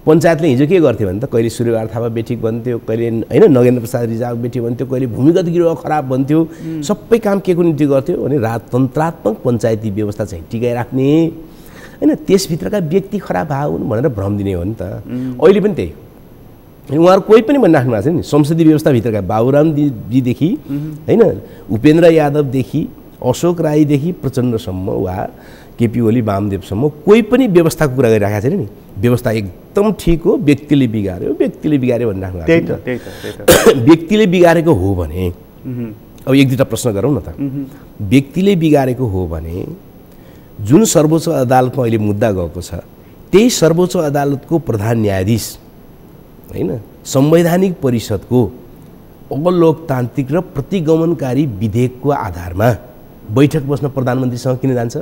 पञ्चायतले हिजो के गर्थ्यो भने त कहिले सूर्यबहादुर थापा बेठिक भन्थ्यो, कहिले होइन नगेन्द्र प्रसाद रिजाल बेठी भन्थ्यो, कहिले भूमिगत गिरोह खराब भन्थ्यो। सबै काम के को निम्ति गर्थ्यो भने राजतन्त्रात्मक पञ्चायती व्यवस्था चाहिँ टिकाइराख्ने होइन। त्यसभित्रका व्यक्ति खराब हुन् भनेर भ्रम दिने हो नि त। अहिले पनि त्यही उहाँहरू कोही पनि भनिराख्नु भएको छ नि, संसदीय व्यवस्थाभित्रका बाबुरामजीदेखि होइन, उपेन्द्र यादवदेखि अशोक राईदेखि प्रचण्डसम्म वा केपी ओली वामदेवसम्म कोही पनि व्यवस्थाको कुरा गरिराखेको छैन नि। व्यवस्था एकदम ठिक हो, व्यक्तिले बिगार्यो भनिराख्नु भएको छ। व्यक्तिले बिगारेको हो भने अब एक दुईवटा प्रश्न गरौँ न त। व्यक्तिले बिगारेको हो भने जुन सर्वोच्च अदालतमा अहिले मुद्दा गएको छ, त्यही सर्वोच्च अदालतको प्रधान न्यायाधीश होइन, संवैधानिक परिषदको अलोकतान्त्रिक र प्रतिगमनकारी विधेयकको आधारमा बैठक बस्न प्रधानमन्त्रीसँग किन जान्छ?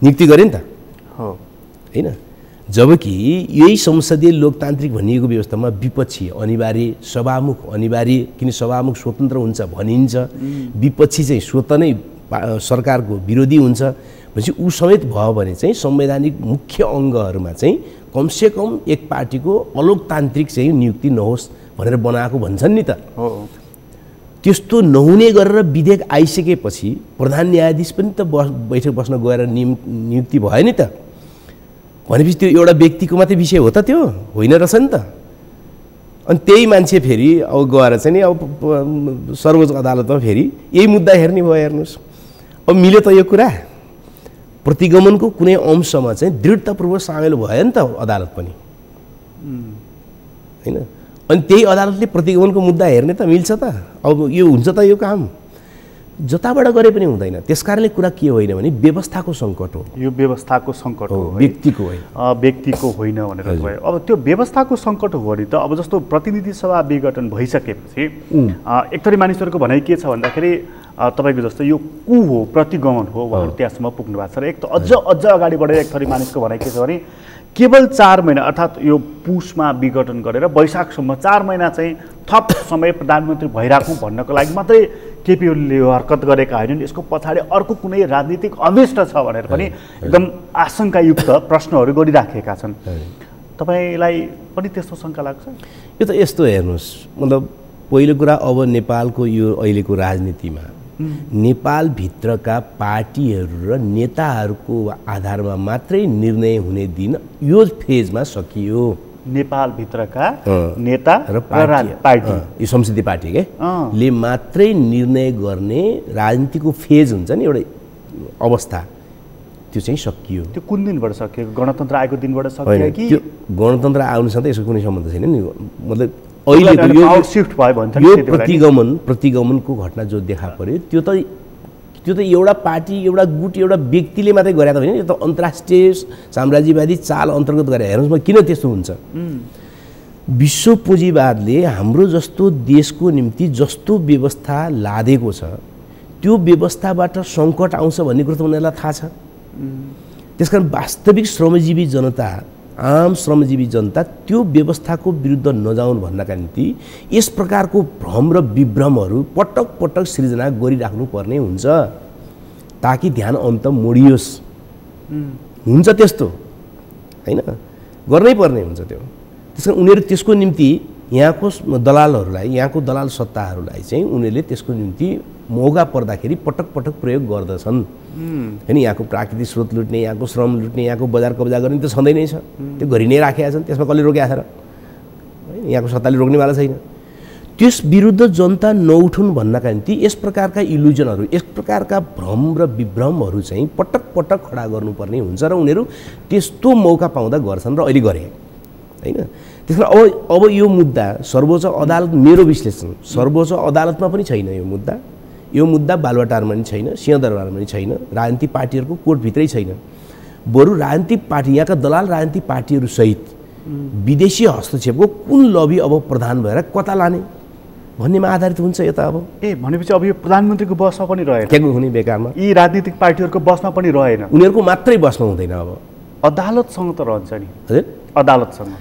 नियुक्ति गरे नि त होइन। जबकि यही संसदीय लोकतान्त्रिक भनिएको व्यवस्थामा विपक्षी अनिवार्य, सभामुख अनिवार्य, किन सभामुख स्वतन्त्र हुन्छ भनिन्छ, विपक्षी चाहिँ स्वतः नै सरकारको विरोधी हुन्छ भनेपछि ऊ समेत भयो भने चाहिँ संवैधानिक मुख्य अङ्गहरूमा चाहिँ कमसेकम एक पार्टीको अलोकतान्त्रिक चाहिँ नियुक्ति नहोस् भनेर बनाएको भन्छन् नि त। त्यस्तो नहुने गरेर विधेयक आइसकेपछि प्रधान न्यायाधीश पनि त बैठक बस्न गएर नियुक्ति भयो नि त। भनेपछि त्यो एउटा व्यक्तिको मात्रै विषय हो त, त्यो होइन रहेछ नि त। अनि त्यही मान्छे फेरि अब गएर चाहिँ नि अब सर्वोच्च अदालतमा फेरि यही मुद्दा हेर्ने भयो। हेर्नुहोस् अब मिल्यो त यो कुरा, प्रतिगमनको कुनै अंशमा चाहिँ दृढतापूर्वक सामेल भयो नि त अदालत पनि होइन। अनि त्यही अदालतले प्रतिगमनको मुद्दा हेर्ने त मिल्छ त। अब यो हुन्छ त यो काम जताबाट गरे पनि हुँदैन। त्यसकारणले कुरा के होइन भने व्यवस्थाको सङ्कट हो, यो व्यवस्थाको सङ्कट हो, व्यक्तिको होइन, व्यक्तिको होइन भनेर भयो। अब त्यो व्यवस्थाको सङ्कट हो भने त अब जस्तो प्रतिनिधि सभा विघटन भइसकेपछि एक थरी मानिसहरूको भनाइ के छ भन्दाखेरि तपाईँको जस्तो यो कु हो, प्रतिगमन हो, उहाँहरू त्यहाँसम्म पुग्नु भएको छ। र एक त अझ अगाडि बढेर एक थरी मानिसको भनाइ के छ भने केवल 4 महिना अर्थात् यो पुसमा विघटन गरेर वैशाखसम्म 4 महिना चाहिँ थप समय प्रधानमन्त्री भइराखौँ भन्नको लागि मात्रै केपी ओलीले यो हरकत गरेका होइनन्, यसको पछाडि अर्को कुनै राजनीतिक अभिष्ट छ भनेर पनि एकदम आशंकायुक्त प्रश्नहरू गरिराखेका छन्। तपाईँलाई पनि त्यस्तो शङ्का लाग्छ? यो त यस्तो हेर्नुहोस्, मतलब पहिलो कुरा अब नेपालको यो अहिलेको राजनीतिमा नेपालभित्रका पार्टीहरू र नेताहरूको आधारमा मात्रै निर्णय हुने दिन यो फेजमा सकियो। नेपालभित्रका नेता र पार्टी यो संसदीय पार्टी के ले मात्रै निर्णय गर्ने राजनीतिको फेज हुन्छ नि एउटा अवस्था, त्यो चाहिँ सकियो। त्यो कुन दिनबाट सकियो? गणतन्त्र आएको दिनबाट सकियो कि? त्यो गणतन्त्र आउनुसँग यसको कुनै सम्बन्ध छैन नि। मतलब अहिलेको यो शिफ्ट भयो भन्छ यो प्रतिगमनको घटना जो देखा पर्यो त्यो त एउटा पार्टी, एउटा गुट, एउटा व्यक्तिले मात्रै गरे त होइन, यो त अन्तर्राष्ट्रिय साम्राज्यवादी चाल अन्तर्गत गरे। हेर्नुहोस् किन त्यस्तो हुन्छ। विश्व पुँजीवादले हाम्रो जस्तो देशको निम्ति जस्तो व्यवस्था लादेको छ त्यो व्यवस्थाबाट सङ्कट आउँछ भन्ने कुरो त उनीहरूलाई थाहा छ। त्यसकारण वास्तविक श्रमजीवी जनता, आम श्रमजीवी जनता त्यो व्यवस्थाको विरुद्ध नजाउन् भन्नका निम्ति यस प्रकारको भ्रम र विभ्रमहरू पटक पटक सृजना गरिराख्नु पर्ने हुन्छ ताकि ध्यान अन्त मोडियोस्। हुन्छ त्यस्तो हैन, गर्नै पर्ने हुन्छ त्यो। त्यसकारण उनीहरू त्यसको निम्ति यहाँको दलालहरूलाई, यहाँको दलाल सत्ताहरूलाई चाहिँ उनीहरूले त्यसको निम्ति मौका पर्दाखेरि पटक पटक प्रयोग गर्दछन्। हैन, यहाँको प्राकृतिक स्रोत लुट्ने, यहाँको श्रम लुट्ने, यहाँको बजार कब्जा गर्ने त सधैँ नै छ, त्यो गरि नै राखेका छन्। त्यसमा कसले रोकेका छ र? यहाँको सत्ताले रोक्नेवाला छैन। त्यस विरुद्ध जनता नउठुन् भन्नका निम्ति यस प्रकारका इल्युजनहरू, यस प्रकारका भ्रम र विभ्रमहरू चाहिँ पटक पटक खडा गर्नुपर्ने हुन्छ र उनीहरू त्यस्तो मौका पाउँदा गर्छन् र अहिले गरे हैन। त्यसमा अब यो मुद्दा सर्वोच्च अदालत, मेरो विश्लेषण सर्वोच्च अदालतमा पनि छैन यो मुद्दा बालुवाटारमा पनि छैन, सिंहदरबारमा पनि छैन, राजनीतिक पार्टीहरूको कोर्टभित्रै छैन। बरु राजनीतिक पार्टी, यहाँका दलाल राजनीतिक पार्टीहरू सहित विदेशी हस्तक्षेपको कुन लबी अब प्रधान भएर कता लाने भन्नेमा आधारित हुन्छ यो त। अब भनेपछि अब यो प्रधानमन्त्रीको बसमा पनि रहेन, के हुने बेकारमा यी राजनीतिक पार्टीहरूको बसमा पनि रहेन, उनीहरूको मात्रै बसमा हुँदैन। अब अदालतसँग त रहन्छ नि। हजुर, अदालतसँग।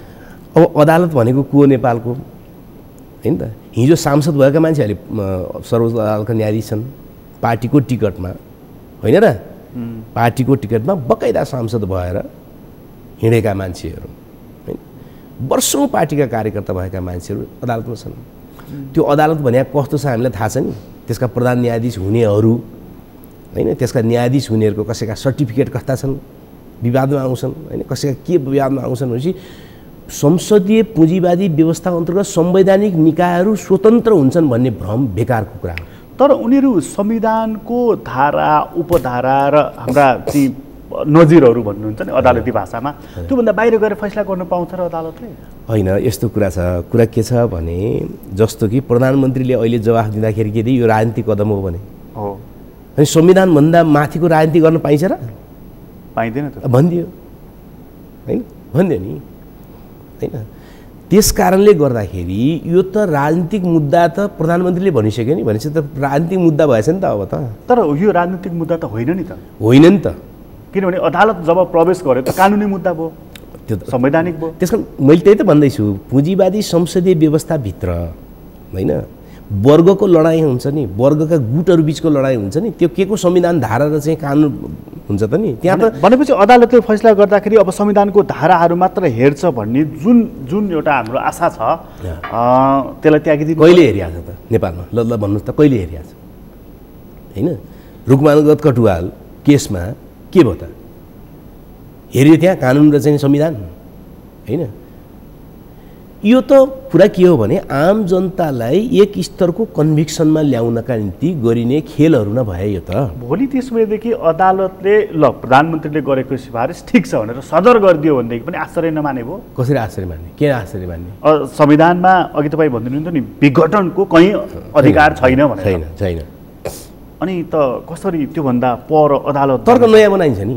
अब अदालत भनेको को? नेपालको हैन त। हिजो सांसद भएका मान्छेहरूले सर्वोच्च अदालतका न्यायाधीश छन् पार्टीको टिकटमा, होइन र? पार्टीको टिकटमा बकाइदा सांसद भएर हिँडेका मान्छेहरू, हैन, वर्षौँ पार्टीका कार्यकर्ता भएका मान्छेहरू अदालतमा छन्। त्यो अदालत भने कस्तो छ हामीलाई थाहा छ नि। त्यसका प्रधान न्यायाधीश हुनेहरू, हैन, त्यसका न्यायाधीश हुनेहरूको कसैका सर्टिफिकेट कस्ता छन्, विवादमा आउँछन्, हैन, कसैका के विवादमा आउँछन् भनेपछि संसदीय पुँजीवादी व्यवस्था अन्तर्गत संवैधानिक निकायहरू स्वतन्त्र हुन्छन् भन्ने भ्रम बेकारको कुरा हो। तर उनीहरू संविधानको धारा, उपधारा र हाम्रा ती नजिरहरू भन्नुहुन्छ नि अदालती भाषामा, त्योभन्दा बाहिर गएर फैसला गर्न पाउँछ र अदालतले? होइन, यस्तो कुरा छ। कुरा के छ भने जस्तो कि प्रधानमन्त्रीले अहिले जवाफ दिँदाखेरि के दिए, यो राजनीतिक कदम हो भने हो, अनि संविधानभन्दा माथिको राजनीति गर्न पाइन्छ र? पाइँदैन त। भनिदियो हैन, भनिदियो नि हैन। त्यस कारणले गर्दाखेरि यो त राजनीतिक मुद्दा त प्रधानमन्त्रीले भनिसक्यो नि, भनेपछि त राजनीतिक मुद्दा भएछ नि त अब त। तर यो राजनीतिक मुद्दा त होइन नि त। होइन नि त, किनभने अदालत जब प्रवेश गर्यो त कानुनी मुद्दा भयो, त्यो त संवैधानिक भयो। त्यसकारण मैले त्यही त भन्दैछु, पुँजीवादी संसदीय व्यवस्थाभित्र होइन वर्गको लडाइँ हुन्छ नि, वर्गका गुटहरू बिचको लडाइँ हुन्छ नि, त्यो के को संविधान धारा र चाहिँ कानुन हुन्छ त नि त्यहाँ त। भनेपछि अदालतले फैसला गर्दाखेरि अब संविधानको धाराहरू मात्र हेर्छ भन्ने जुन एउटा हाम्रो आशा छ त्यसलाई त्यागिदिनु कहिले हेरिहाल्छ त नेपालमा? ल भन्नुहोस् त कहिले हेरिहाल्छ? होइन, रुकुमानुगत कटुवाल केसमा के भयो त? हेऱ्यो त्यहाँ कानुन र चाहिँ संविधान, होइन? यो त कुरा के हो भने आम जनतालाई एक स्तरको कन्भिक्सनमा ल्याउनका निम्ति गरिने खेलहरू न भए यो त। भोलि त्यसबेदेखि अदालतले ल प्रधानमन्त्रीले गरेको सिफारिस ठिक छ भनेर सदर गरिदियो भनेदेखि पनि आश्चर्य नमाने भयो? कसरी आश्चर्य मान्ने? के आश्चर्य मान्ने? संविधानमा अघि तपाईँ भनिदिनुहुन्थ्यो नि विघटनको कहीँ अधिकार छैन भनेर। छैन। अनि त कसरी त्योभन्दा पर अदालत तर्क नयाँ बनाइन्छ नि,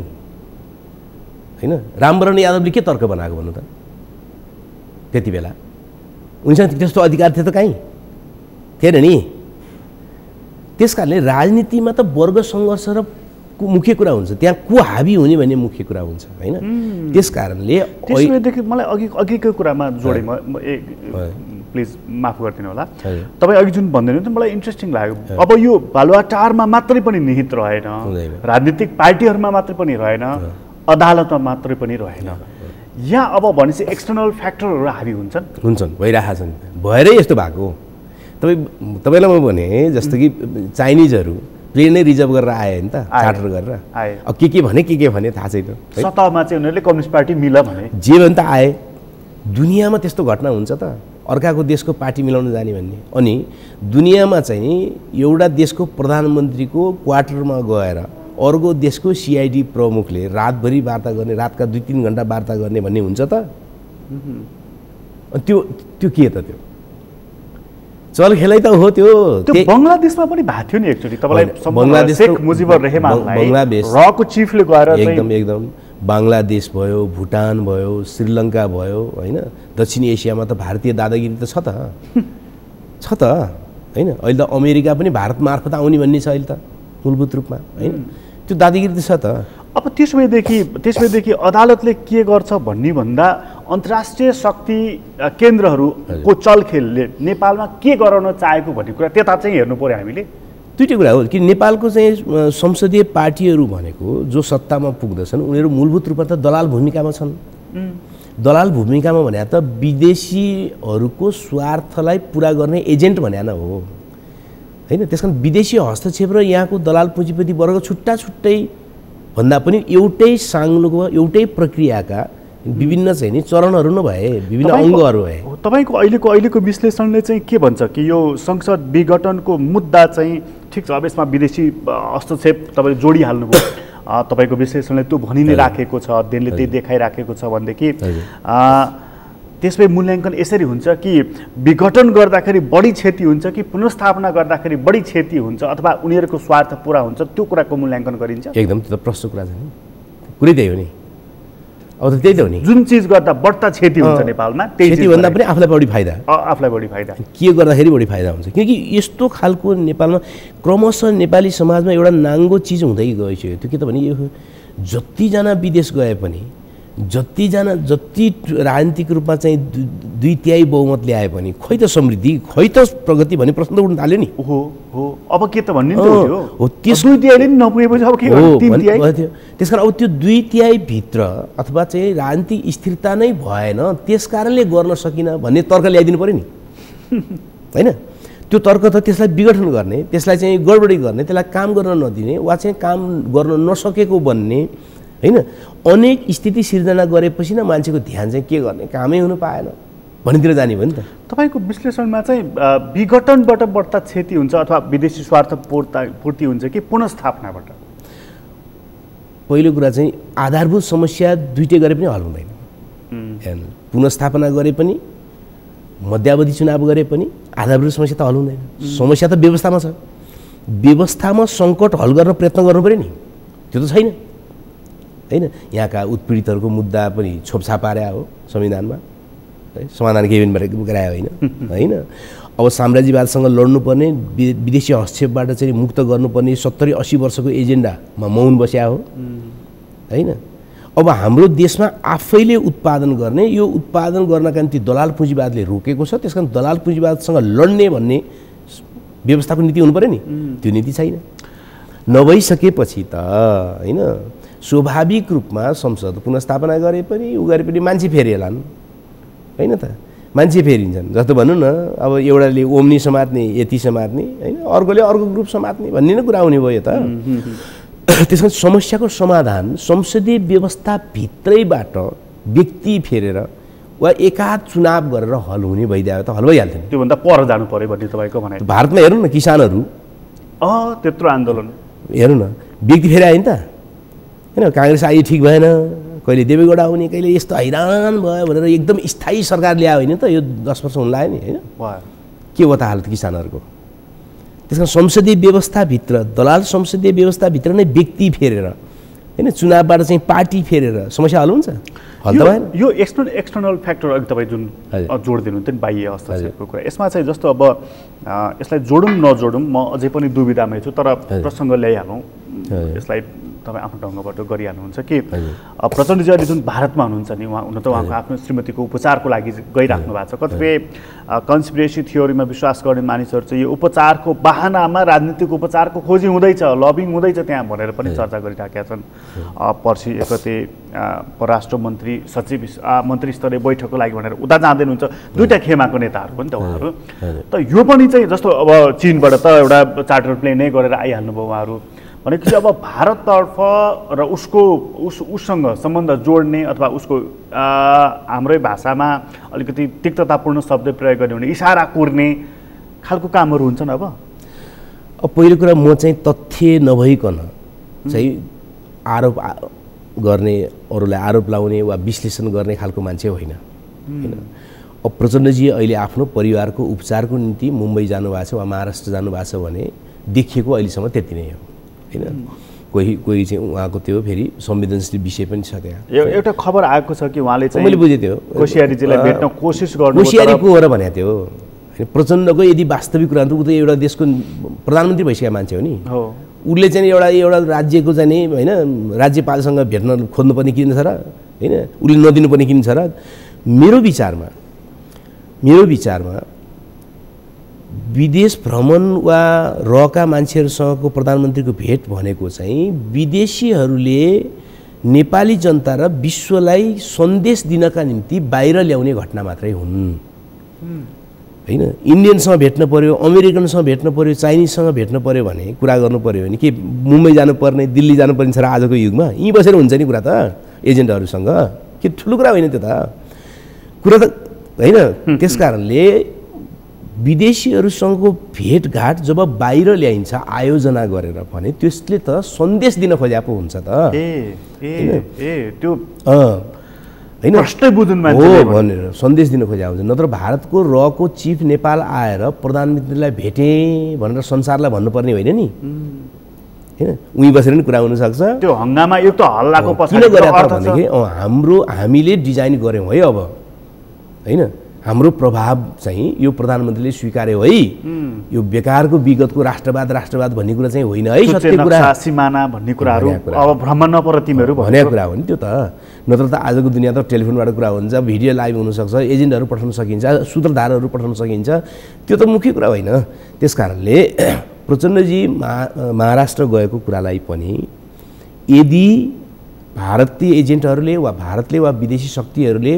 होइन? रामवरण यादवले के तर्क बनाएको भन्नु त? त्यति बेला उनीसँग त्यस्तो अधिकार थियो त कहीँ थिएन नि। त्यस कारणले राजनीतिमा त वर्ग सङ्घर्ष र मुख्य कुरा हुन्छ, त्यहाँ को हाबी हुने भन्ने मुख्य कुरा हुन्छ, होइन? त्यस कारणले त्यसैदेखि मलाई अघिको कुरामा जोडेँ म, प्लिज माफ गरिदिनु होला। तपाईँ अघि जुन भन्दैनथ्यो मलाई इन्ट्रेस्टिङ लाग्यो। अब यो बालुवाटारमा मात्रै पनि निहित रहेन, राजनीतिक पार्टीहरूमा मात्रै पनि रहेन, अदालतमा मात्रै पनि रहेन, यहाँ अब भनेपछि एक्सटर्नल फ्याक्टरहरू हाबी हुन्छन्, भइरहेका छन्। भएरै यस्तो भएको। तपाईँलाई म भने जस्तो कि चाइनिजहरू प्लेन नै रिजर्भ गरेर आए नि त, चार्टर गरेर आए। अब के भने थाहा छैन। सतहमा चाहिँ उनीहरूले कम्युनिस्ट पार्टी मिल भने जे भने त आए, दुनियाँमा त्यस्तो घटना हुन्छ त? अर्काको देशको पार्टी मिलाउन जाने भन्ने। अनि दुनियाँमा चाहिँ एउटा देशको प्रधानमन्त्रीको क्वार्टरमा गएर अर्को देशको सिआइडी प्रमुखले रातभरि वार्ता गर्ने, रातका 2-3 घण्टा वार्ता गर्ने भन्ने हुन्छ त? त्यो के त? त्यो चल खेलै त हो। त्यो बङ्गलादेशमा पनि भएको थियो नि एकचोटि। तपाईँलाई बङ्गलादेश शेख मुजिबुर रहमानलाई बङ्गलादेश रको चिफले गएर एकदम बाङ्लादेश भयो, भुटान भयो, श्रीलङ्का भयो, होइन? दक्षिण एसियामा त भारतीय दादागिरी त छ त होइन? अहिले त अमेरिका पनि भारत मार्फत आउने भन्ने छ अहिले त मूलभूत रूपमा, होइन? त्यो दादागिरी त छ त। अब त्यसैदेखि अदालतले के गर्छ भन्ने भन्दा अन्तर्राष्ट्रिय शक्ति केन्द्रहरूको चलखेलले नेपालमा के गराउन चाहेको भन्ने कुरा त्यता चाहिँ हेर्नु पर्यो हामीले। दुईटै कुरा हो कि नेपालको चाहिँ संसदीय पार्टीहरू भनेको जो सत्तामा पुग्दछन् उनीहरू मूलभूत रूपमा त दलाल भूमिकामा छन्। दलाल भूमिकामा भने त विदेशीहरूको स्वार्थलाई पुरा गर्ने एजेन्ट भने न हो, होइन? त्यसकारण विदेशी हस्तक्षेप र यहाँको दलाल पुँजीपति वर्ग छुट्टा छुट्टै भन्दा पनि एउटै साङ्लोको एउटै प्रक्रियाका विभिन्न चाहिँ नि चरणहरू नै भए, विभिन्न अङ्गहरू भए। तपाईँको अहिलेको विश्लेषणले चाहिँ के भन्छ कि यो संसद विघटनको मुद्दा चाहिँ ठिक छ, अब यसमा विदेशी हस्तक्षेप तपाईँले जोडिहाल्नुभयो, तपाईँको विश्लेषणले त्यो भनि नै राखेको छ, अध्ययनले त्यही देखाइराखेको छ भनेदेखि त्यसमै मूल्याङ्कन यसरी हुन्छ कि विघटन गर्दाखेरि बढी क्षति हुन्छ कि पुनर्स्थापना गर्दाखेरि बढी क्षति हुन्छ अथवा उनीहरूको स्वार्थ पुरा हुन्छ, त्यो कुराको मूल्याङ्कन गरिन्छ? एकदम त्यो त प्रश्न कुरा छ नि, कुरै त्यही हो नि। अब त त्यही त हो नि, जुन चिज गर्दा बढ्ता क्षति हुन्छ नेपालमा त्यही क्षति भन्दा पनि आफूलाई बढी फाइदा, आफूलाई बढी फाइदा के गर्दाखेरि बढी फाइदा हुन्छ। किनकि यस्तो खालको नेपालमा क्रमशः नेपाली समाजमा एउटा नाङ्गो चिज हुँदै गइसक्यो। त्यो के त भने यो जतिजना विदेश गए पनि, जति राजनीतिक रूपमा चाहिँ 2/3 बहुमत ल्याए पनि खोइ त समृद्धि, खोइ त प्रगति भन्ने प्रश्न त उठ्न थाल्यो नि। हो अब के त भन्ने हो, त्यस 2/3 नि नपुगेपछि अब के गर्नु? 3/3 त्यसकारण अब त्यो 2/3 भित्र अथवा चाहिँ राजनीतिक स्थिरता नै भएन, त्यस कारणले गर्न सकिन भन्ने तर्क ल्याइदिनु पर्यो नि, होइन? त्यो तर्क त त्यसलाई विघटन गर्ने, त्यसलाई चाहिँ गडबडी गर्ने, त्यसलाई काम गर्न नदिने वा चाहिँ काम गर्न नसकेको भन्ने, होइन? अनेक स्थिति सिर्जना गरेपछि न मान्छेको ध्यान चाहिँ के गर्ने, कामै हुनु पाएन भन्नेतिर जाने भयो नि त। तपाईँको विश्लेषणमा चाहिँ विघटनबाट बढ्ता क्षति हुन्छ अथवा विदेशी स्वार्थ पूर्ति हुन्छ कि पुनर्स्थापनाबाट? पहिलो कुरा चाहिँ आधारभूत समस्या दुइटै गरे पनि हल हुँदैन। पुनर्स्थापना गरे पनि, मध्यावधि चुनाव गरे पनि आधारभूत समस्या त हल हुँदैन। समस्या त व्यवस्थामा छ, व्यवस्थामा सङ्कट हल गर्न प्रयत्न गर्नु पऱ्यो नि, त्यो त छैन, होइन? यहाँका उत्पीडितहरूको मुद्दा पनि छोपछाप पार्या हो संविधानमा, है? समाधान केही पनि गरायो होइन? अब साम्राज्यवादसँग लड्नुपर्ने, विदेशी हस्तक्षेपबाट चाहिँ मुक्त गर्नुपर्ने 70-80 वर्षको एजेन्डामा मौन बस्या हो, होइन? अब हाम्रो देशमा आफैले उत्पादन गर्ने, यो उत्पादन गर्नका निम्ति दलाल पुँजीवादले रोकेको छ, त्यस कारण दलाल पुँजीवादसँग लड्ने भन्ने व्यवस्थाको नीति हुनु पऱ्यो नि, त्यो नीति छैन। नभइसकेपछि त होइन स्वाभाविक रूपमा संसद पुनर्स्थापना गरे पनि गरे पनि मान्छे फेरिएलान्, होइन त? मान्छे फेरिन्छन्। जस्तो भनौँ न, अब एउटाले ओम्नी समात्ने, यति समात्ने, होइन? अर्कोले अर्को ग्रुप समात्ने भन्ने नै कुरा आउने भयो त। त्यसमा समस्याको समाधान संसदीय व्यवस्थाभित्रैबाट व्यक्ति फेरेर वा एकाध चुनाव गरेर हल हुने भइदियो त हल भइहाल्थ्यो। त्योभन्दा पर जानु पऱ्यो भन्ने तपाईँको भनाइ। भारतमा हेरौँ न, किसानहरू त्यत्रो आन्दोलन हेरौँ न, व्यक्ति फेरि आयो नि त, होइन? काङ्ग्रेस आयो ठिक भएन, कहिले देवेगौडा आउने, कहिले यस्तो हैरान भयो भनेर एकदम स्थायी सरकार ल्यायो होइन त? यो 10 वर्ष हुन लाग्यो नि, होइन? के हो त हालत किसानहरूको? त्यस कारण संसदीय व्यवस्थाभित्र, दलाल संसदीय व्यवस्थाभित्र नै व्यक्ति फेरेर, होइन? चुनावबाट चाहिँ पार्टी फेरेर समस्या हल हुन्छ? हल त भएन। यो एक्सटर्नल फ्याक्टर अघि तपाईँ जुन जोड दिनुहुन्थ्यो नि, बाह्य हस्तक्षेपको कुरा, यसमा चाहिँ जस्तो अब यसलाई जोडौँ नजोडौँ म अझै पनि दुविधामै छु, तर प्रसङ्ग ल्याइहालौँ, यसलाई तपाईँ आफ्नो ढङ्गबाट गरिहाल्नुहुन्छ कि प्रचण्डजी अहिले जुन भारतमा हुनुहुन्छ नि, उहाँ हुन त उहाँको आफ्नो श्रीमतीको उपचारको लागि गइराख्नु भएको छ। कतिपय कन्स्पिरेसी थियोरीमा विश्वास गर्ने मानिसहरू चाहिँ यो उपचारको बाहनामा राजनीतिक उपचारको खोजी हुँदैछ, लबिङ हुँदैछ त्यहाँ भनेर पनि चर्चा गरिराखेका छन्। पर्सि एकते परराष्ट्र मन्त्री सचिव मन्त्री स्तरीय बैठकको लागि भनेर उता जाँदै हुनुहुन्छ, दुईवटा खेमाको नेताहरू पनि त उहाँहरू। त यो पनि चाहिँ जस्तो अब चीनबाट त एउटा चार्टर प्लेनै गरेर आइहाल्नुभयो उहाँहरू, भनेपछि अब भारततर्फ र उससँग सम्बन्ध जोड्ने अथवा उसको हाम्रै भाषामा अलिकति तिक्ततापूर्ण शब्द प्रयोग गर्ने भने इसारा कोर्ने खालको कामहरू हुन्छन्। अब पहिलो कुरा म चाहिँ तथ्य नभइकन चाहिँ आरोप गर्ने, अरूलाई आरोप लाउने वा विश्लेषण गर्ने खालको मान्छे होइन। अब प्रचण्डजी अहिले आफ्नो परिवारको उपचारको निम्ति मुम्बई जानुभएको छ वा महाराष्ट्र जानुभएको छ भने देखिएको अहिलेसम्म त्यति नै हो होइन। कोही चाहिँ उहाँको त्यो फेरि संवेदनशील विषय पनि छ त्यहाँ। एउटा खबर आएको छ कि उहाँले चाहिँ मैले बुझेँ त्यो कोसियारीजीलाई भेट्न कोसिस गर्नु, कोसियारीको हो र भने त्यो प्रचण्डको यदि वास्तविक कुरा त ऊ त एउटा देशको प्रधानमन्त्री भइसकेको मान्छे हो नि। उसले चाहिँ एउटा राज्यको चाहिँ नि होइन राज्यपालसँग भेट्न खोज्नुपर्ने किन छ र होइन, उसले नदिनुपर्ने किन छ र। मेरो विचारमा विदेश भ्रमण वा रहका मान्छेहरूसँगको प्रधानमन्त्रीको भेट भनेको चाहिँ विदेशीहरूले नेपाली जनता र विश्वलाई सन्देश दिनका निम्ति बाहिर ल्याउने घटना मात्रै हुन् होइन। इन्डियनसँग भेट्न पर्यो, अमेरिकनसँग भेट्न पर्यो, चाइनिजसँग भेट्न पर्यो भने कुरा गर्नु पर्यो भने के मुम्बई जानुपर्ने, दिल्ली जानुपर्ने छ र आजको युगमा? यहीँ बसेर हुन्छ नि कुरा त एजेन्टहरूसँग, के ठुलो कुरा होइन त्यो त कुरा त होइन। त्यस कारणले विदेशीहरूसँगको भेटघाट जब बाहिर ल्याइन्छ आयोजना गरेर भने त्यसले त सन्देश दिन खोज्या पो हुन्छ त त्यो होइन प्रष्टै बुझ्नु हो भनेर सन्देश दिन खोज्या हुन्छ। नत्र भारतको रको चिफ नेपाल आएर प्रधानमन्त्रीलाई भेटेँ भनेर संसारलाई भन्नुपर्ने होइन नि होइन। उहीँ बसेर नि कुरा हुनसक्छ। त्यो हङ्गामा यो त हल्लाको किन गरेर भन्दाखेरि हामीले डिजाइन गऱ्यौँ है अब होइन, हाम्रो प्रभाव चाहिँ यो प्रधानमन्त्रीले स्वीकार्यो है, यो बेकारको विगतको राष्ट्रवाद भन्ने कुरा चाहिँ होइन है, सत्य कुरा सिमाना भन्ने कुराहरू अब भ्रमण नपर तिमीहरू भन्ने कुरा हो नि त्यो त। नत्र त आजको दुनियाँ त टेलिफोनबाट कुरा हुन्छ, भिडियो लाइभ हुनसक्छ, एजेन्टहरू पठाउन सकिन्छ, सूत्रधारहरू पठाउन सकिन्छ, त्यो त मुख्य कुरा होइन। त्यस कारणले प्रचण्डजी महाराष्ट्र गएको कुरालाई पनि यदि भारतीय एजेन्टहरूले वा भारतले वा विदेशी शक्तिहरूले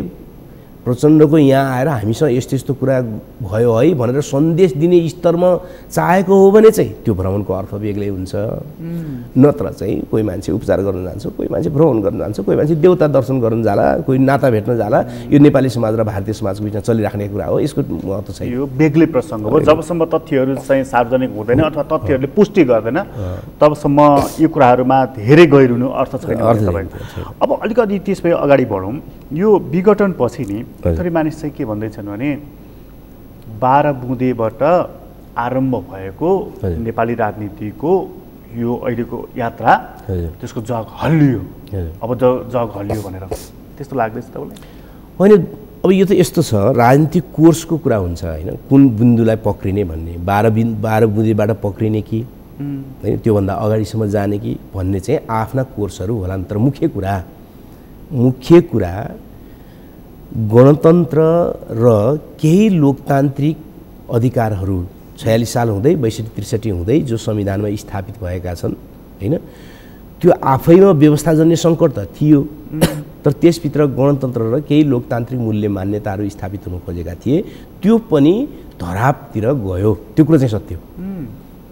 प्रचण्डको यहाँ आएर हामीसँग यस्तो यस्तो कुरा भयो है भनेर सन्देश दिने स्तरमा चाहेको हो भने चाहिँ त्यो भ्रमणको अर्थ बेग्लै हुन्छ। नत्र चाहिँ कोही मान्छे उपचार गर्न जान्छ, कोही मान्छे भ्रमण गर्न जान्छ, कोही मान्छे देउता दर्शन गर्न जाला, कोही नाता भेट्न जाला, यो नेपाली समाज र भारतीय समाजको बिचमा चलिराख्ने कुरा हो, यसको महत्त्व छैन। यो बेग्लै प्रसङ्ग हो। जबसम्म तथ्यहरू चाहिँ सार्वजनिक हुँदैन अथवा तथ्यहरूले पुष्टि गर्दैन तबसम्म यो कुराहरूमा धेरै गहिरिनु अर्थ छैन। अब अलिकति त्यसपछि अगाडि बढौँ। यो विघटन पछि नि थोरै मानिस चाहिँ के भन्दैछन् भने 12 बुँदेबाट आरम्भ भएको नेपाली राजनीतिको यो अहिलेको यात्रा त्यसको जग हल्लियो, अब जग हल्लियो भनेर त्यस्तो लाग्दैछ तपाईँलाई? होइन, अब यो त यस्तो छ, राजनीतिक कोर्सको कुरा हुन्छ होइन, कुन बिन्दुलाई पक्रिने भन्ने, 12 बुँदेबाट पक्रिने कि होइन त्योभन्दा अगाडिसम्म जाने कि भन्ने चाहिँ आफ्ना कोर्सहरू होला। तर मुख्य कुरा गणतन्त्र र केही लोकतान्त्रिक अधिकारहरू 46 साल हुँदै 62-63 हुँदै जो संविधानमा स्थापित भएका छन् होइन, त्यो आफैमा व्यवस्थाजन्य सङ्कट त थियो, तर त्यसभित्र गणतन्त्र र केही लोकतान्त्रिक मूल्य मान्यताहरू स्थापित हुन खोजेका थिए, त्यो पनि धरापतिर गयो। त्यो कुरा चाहिँ सत्य हो,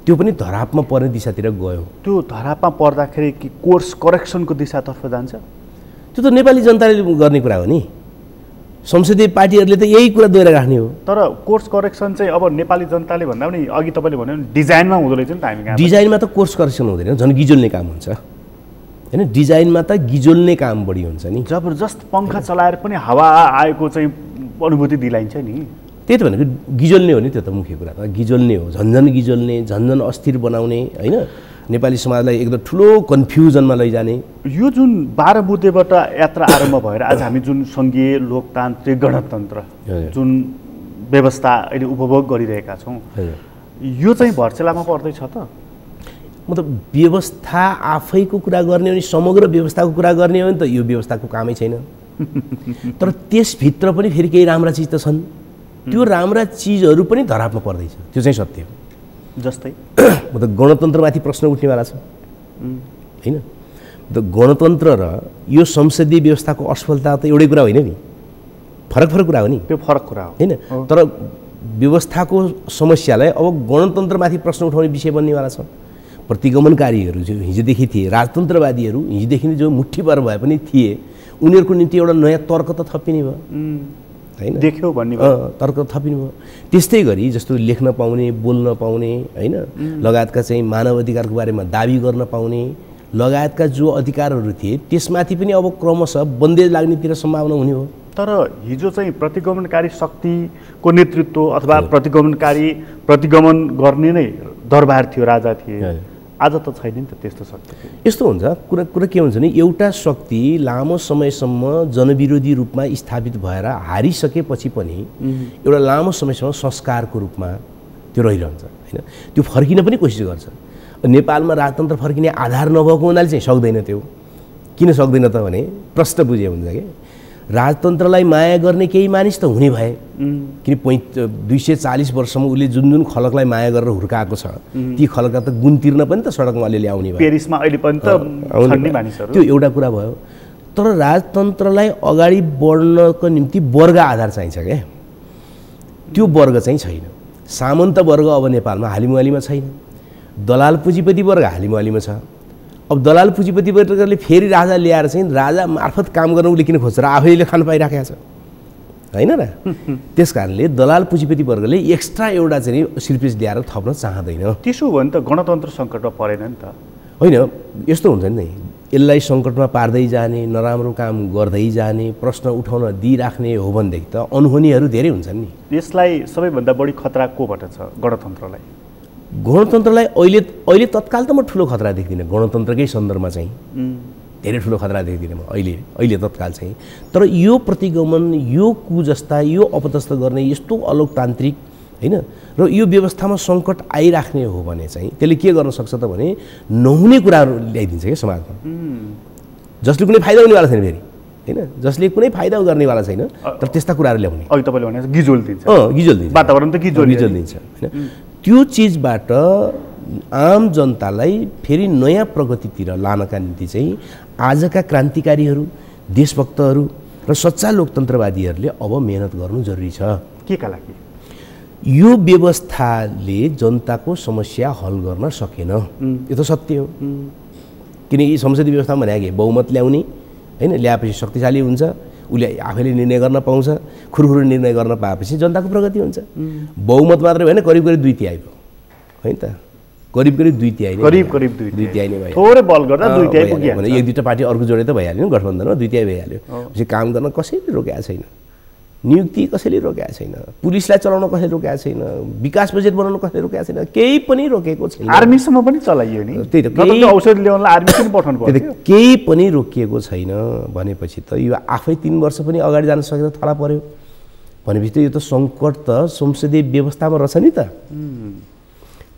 त्यो पनि धरापमा पर्ने दिशातिर गयो। त्यो धरापमा पर्दाखेरि कि कोर्स करेक्सनको दिशातर्फ जान्छ? त्यो त नेपाली जनताले गर्ने कुरा हो नि, संसदीय पार्टीहरूले त यही कुरा दोहोऱ्याइराख्ने हो। तर कोर्स करेक्सन चाहिँ अब नेपाली जनताले भन्दा पनि अघि तपाईँले भन्यो भने डिजाइनमा हुँदो रहेछ नि त। हामी डिजाइनमा त कोर्स करेक्सन हुँदैन, झन् गिजोल्ने काम हुन्छ होइन। डिजाइनमा त गिजोल्ने काम बढी हुन्छ नि। जबरजस्त पङ्खा चलाएर पनि हावा आएको चाहिँ अनुभूति दिलाइन्छ नि। त्यही त भनेको गिजोल्ने हो नि, त्यो त मुख्य कुरा त गिजोल्ने हो, झन्झन गिजोल्ने, झन्झन अस्थिर बनाउने होइन, नेपाली समाजलाई एकदम ठुलो कन्फ्युजनमा लैजाने। यो जुन 12 बुँदेबाट यात्रा आरम्भ भएर आज हामी जुन सङ्घीय लोकतान्त्रिक गणतन्त्र जुन व्यवस्था अहिले उपभोग गरिरहेका छौँ, यो चाहिँ भर्सेलामा पर्दैछ त? मतलब व्यवस्था आफैको कुरा गर्ने हो भने समग्र व्यवस्थाको कुरा गर्ने हो भने त यो व्यवस्थाको कामै छैन। तर त्यसभित्र पनि फेरि केही राम्रा चिज त छन्, त्यो राम्रा चिजहरू पनि धरापमा पर्दैछ, त्यो चाहिँ सत्य हो। जस्तै मतलब गणतन्त्रमाथि प्रश्न उठ्नेवाला छ होइन। त गणतन्त्र र यो संसदीय व्यवस्थाको असफलता त एउटै कुरा होइन नि, फरक कुरा हो नि। त्यो फरक कुरा हो होइन, तर व्यवस्थाको समस्यालाई अब गणतन्त्रमाथि प्रश्न उठाउने विषय बन्नेवाला छ। प्रतिगमनकारीहरू जो हिजोदेखि थिए, राजतन्त्रवादीहरू हिजोदेखि नै जो मुठ्ठीभर भए पनि थिए, उनीहरूको निम्ति एउटा नयाँ तर्क त थपिने भयो हैन, देख्यो भन्ने भयो, तर्क थपिने भयो। त्यस्तै गरी जस्तो लेख्न पाउने, बोल्न पाउने हैन, लगायतका चाहिँ मानव अधिकारको बारेमा दाबी गर्न पाउने लगायतका जो अधिकारहरू थिए त्यसमाथि पनि अब क्रमशः बन्देज लाग्नेतिर सम्भावना हुने हो। तर हिजो चाहिँ प्रतिगमनकारी शक्तिको नेतृत्व अथवा प्रतिगमन गर्ने नै दरबार थियो, राजा थिए। आज त छैन नि त त्यस्तो शक्ति। यस्तो हुन्छ, कुरा के हुन्छ भने एउटा शक्ति लामो समयसम्म जनविरोधी रूपमा स्थापित भएर हारिसकेपछि पनि एउटा लामो समयसम्म संस्कारको रूपमा त्यो रहिरहन्छ हैन, त्यो फर्किन पनि कोसिस गर्छ। नेपालमा राजतन्त्र फर्किने आधार नभएको हुनाले चाहिँ सक्दैन। त्यो किन सक्दैन त भने प्रश्न बुझे हुन्छ कि राजतन्त्रलाई माया गर्ने केही मानिस त हुने भए, किन 240 वर्षमा उसले जुन जुन खलकलाई माया गरेर हुर्काएको छ ती खलकलाई त गुण तिर्न पनि त सडकमा अलिअलि आउने भयो। पेरिसमा अहिले पनि त छन्ने मानिसहरू, त्यो एउटा कुरा भयो। तर राजतन्त्रलाई अगाडि बढ्नको निम्ति वर्ग आधार चाहिन्छ क्या, त्यो वर्ग चाहिँ छैन। सामन्त वर्ग अब नेपालमा हालिमुहालीमा छैन, दलाल पुँजीपति वर्ग हालिमुहालीमा छ। अब दलाल पुँजीपति वर्गले फेरि राजा ल्याएर चाहिँ राजा मार्फत काम गर्न उसले किन खोज्छ र आफैले खान पाइराखेको छ होइन र। त्यस कारणले दलाल पुँजीपति वर्गले एक्स्ट्रा एउटा चाहिँ सिर्पेज ल्याएर थप्न चाहँदैन। त्यसो हो भने त गणतन्त्र सङ्कटमा परेन नि त। होइन, यस्तो हुन्छ नि, यसलाई सङ्कटमा पार्दै जाने, नराम्रो काम गर्दै जाने, प्रश्न उठाउन दिइराख्ने हो भनेदेखि त अनहोनीहरू धेरै हुन्छन् नि। यसलाई सबैभन्दा बढी खतरा कोबाट छ गणतन्त्रलाई? गणतन्त्रलाई अहिले तत्काल त म ठुलो खतरा देख्दिनँ, गणतन्त्रकै सन्दर्भमा चाहिँ धेरै ठुलो खतरा देख्दिनँ म अहिले तत्काल चाहिँ। तर यो प्रतिगमन, यो कु जस्ता, यो अपदस्थ गर्ने यस्तो अलोकतान्त्रिक होइन र यो व्यवस्थामा सङ्कट आइराख्ने हो भने चाहिँ त्यसले के गर्न सक्छ त भने नहुने कुराहरू ल्याइदिन्छ क्या समाजमा, जसले कुनै फाइदा हुनेवाला छैन फेरि होइन, जसले कुनै फाइदा गर्नेवाला छैन, तर त्यस्ता कुराहरू ल्याउने। अघि तपाईँले भने गिजोल दिन्छ, गिजोल दिन्छ, वातावरण त गिजोल दिन्छ होइन। त्यो चिजबाट आम जनतालाई फेरि नयाँ प्रगतितिर लानका निम्ति चाहिँ आजका क्रान्तिकारीहरू, देशभक्तहरू र सच्चा लोकतन्त्रवादीहरूले अब मेहनत गर्नु जरुरी छ। के का लागि? यो व्यवस्थाले जनताको समस्या हल गर्न सकेन, यो त सत्य हो। किनकि संसदीय व्यवस्थामा भने के बहुमत ल्याउने होइन, ल्याएपछि शक्तिशाली हुन्छ, उसले आफैले निर्णय गर्न पाउँछ, खुरखुरु निर्णय गर्न पाएपछि जनताको प्रगति हुन्छ। बहुमत मात्रै भएन, करिब 2/3 भयो होइन त, करिब 2/3 नै भयो। थोरै बल गर्दा 2/3 पुग्यो भने 1-2टा पार्टी अर्को जोडे त भइहाल्यो नि, गठबन्धनमा 2/3 भइहाल्यो। पछि काम गर्न कसैले रोकेको छैन, नियुक्ति कसैले रोकेको छैन, पुलिसलाई चलाउन कसैले रोकेको छैन, विकास बजेट बनाउन कसैले रोकेको छैन, केही पनि रोकेको छैन। आर्मीसम्म पनि चलाइयो नि, त्यही त, औषधि ल्याउनलाई आर्मी पनि पठाउनु पर्यो, केही पनि रोकिएको छैन भनेपछि त यो आफै 3 वर्ष पनि अगाडि जान सकेर थला पर्यो भनेपछि त यो त सङ्कट त संसदीय व्यवस्थामा रहेछ नि त।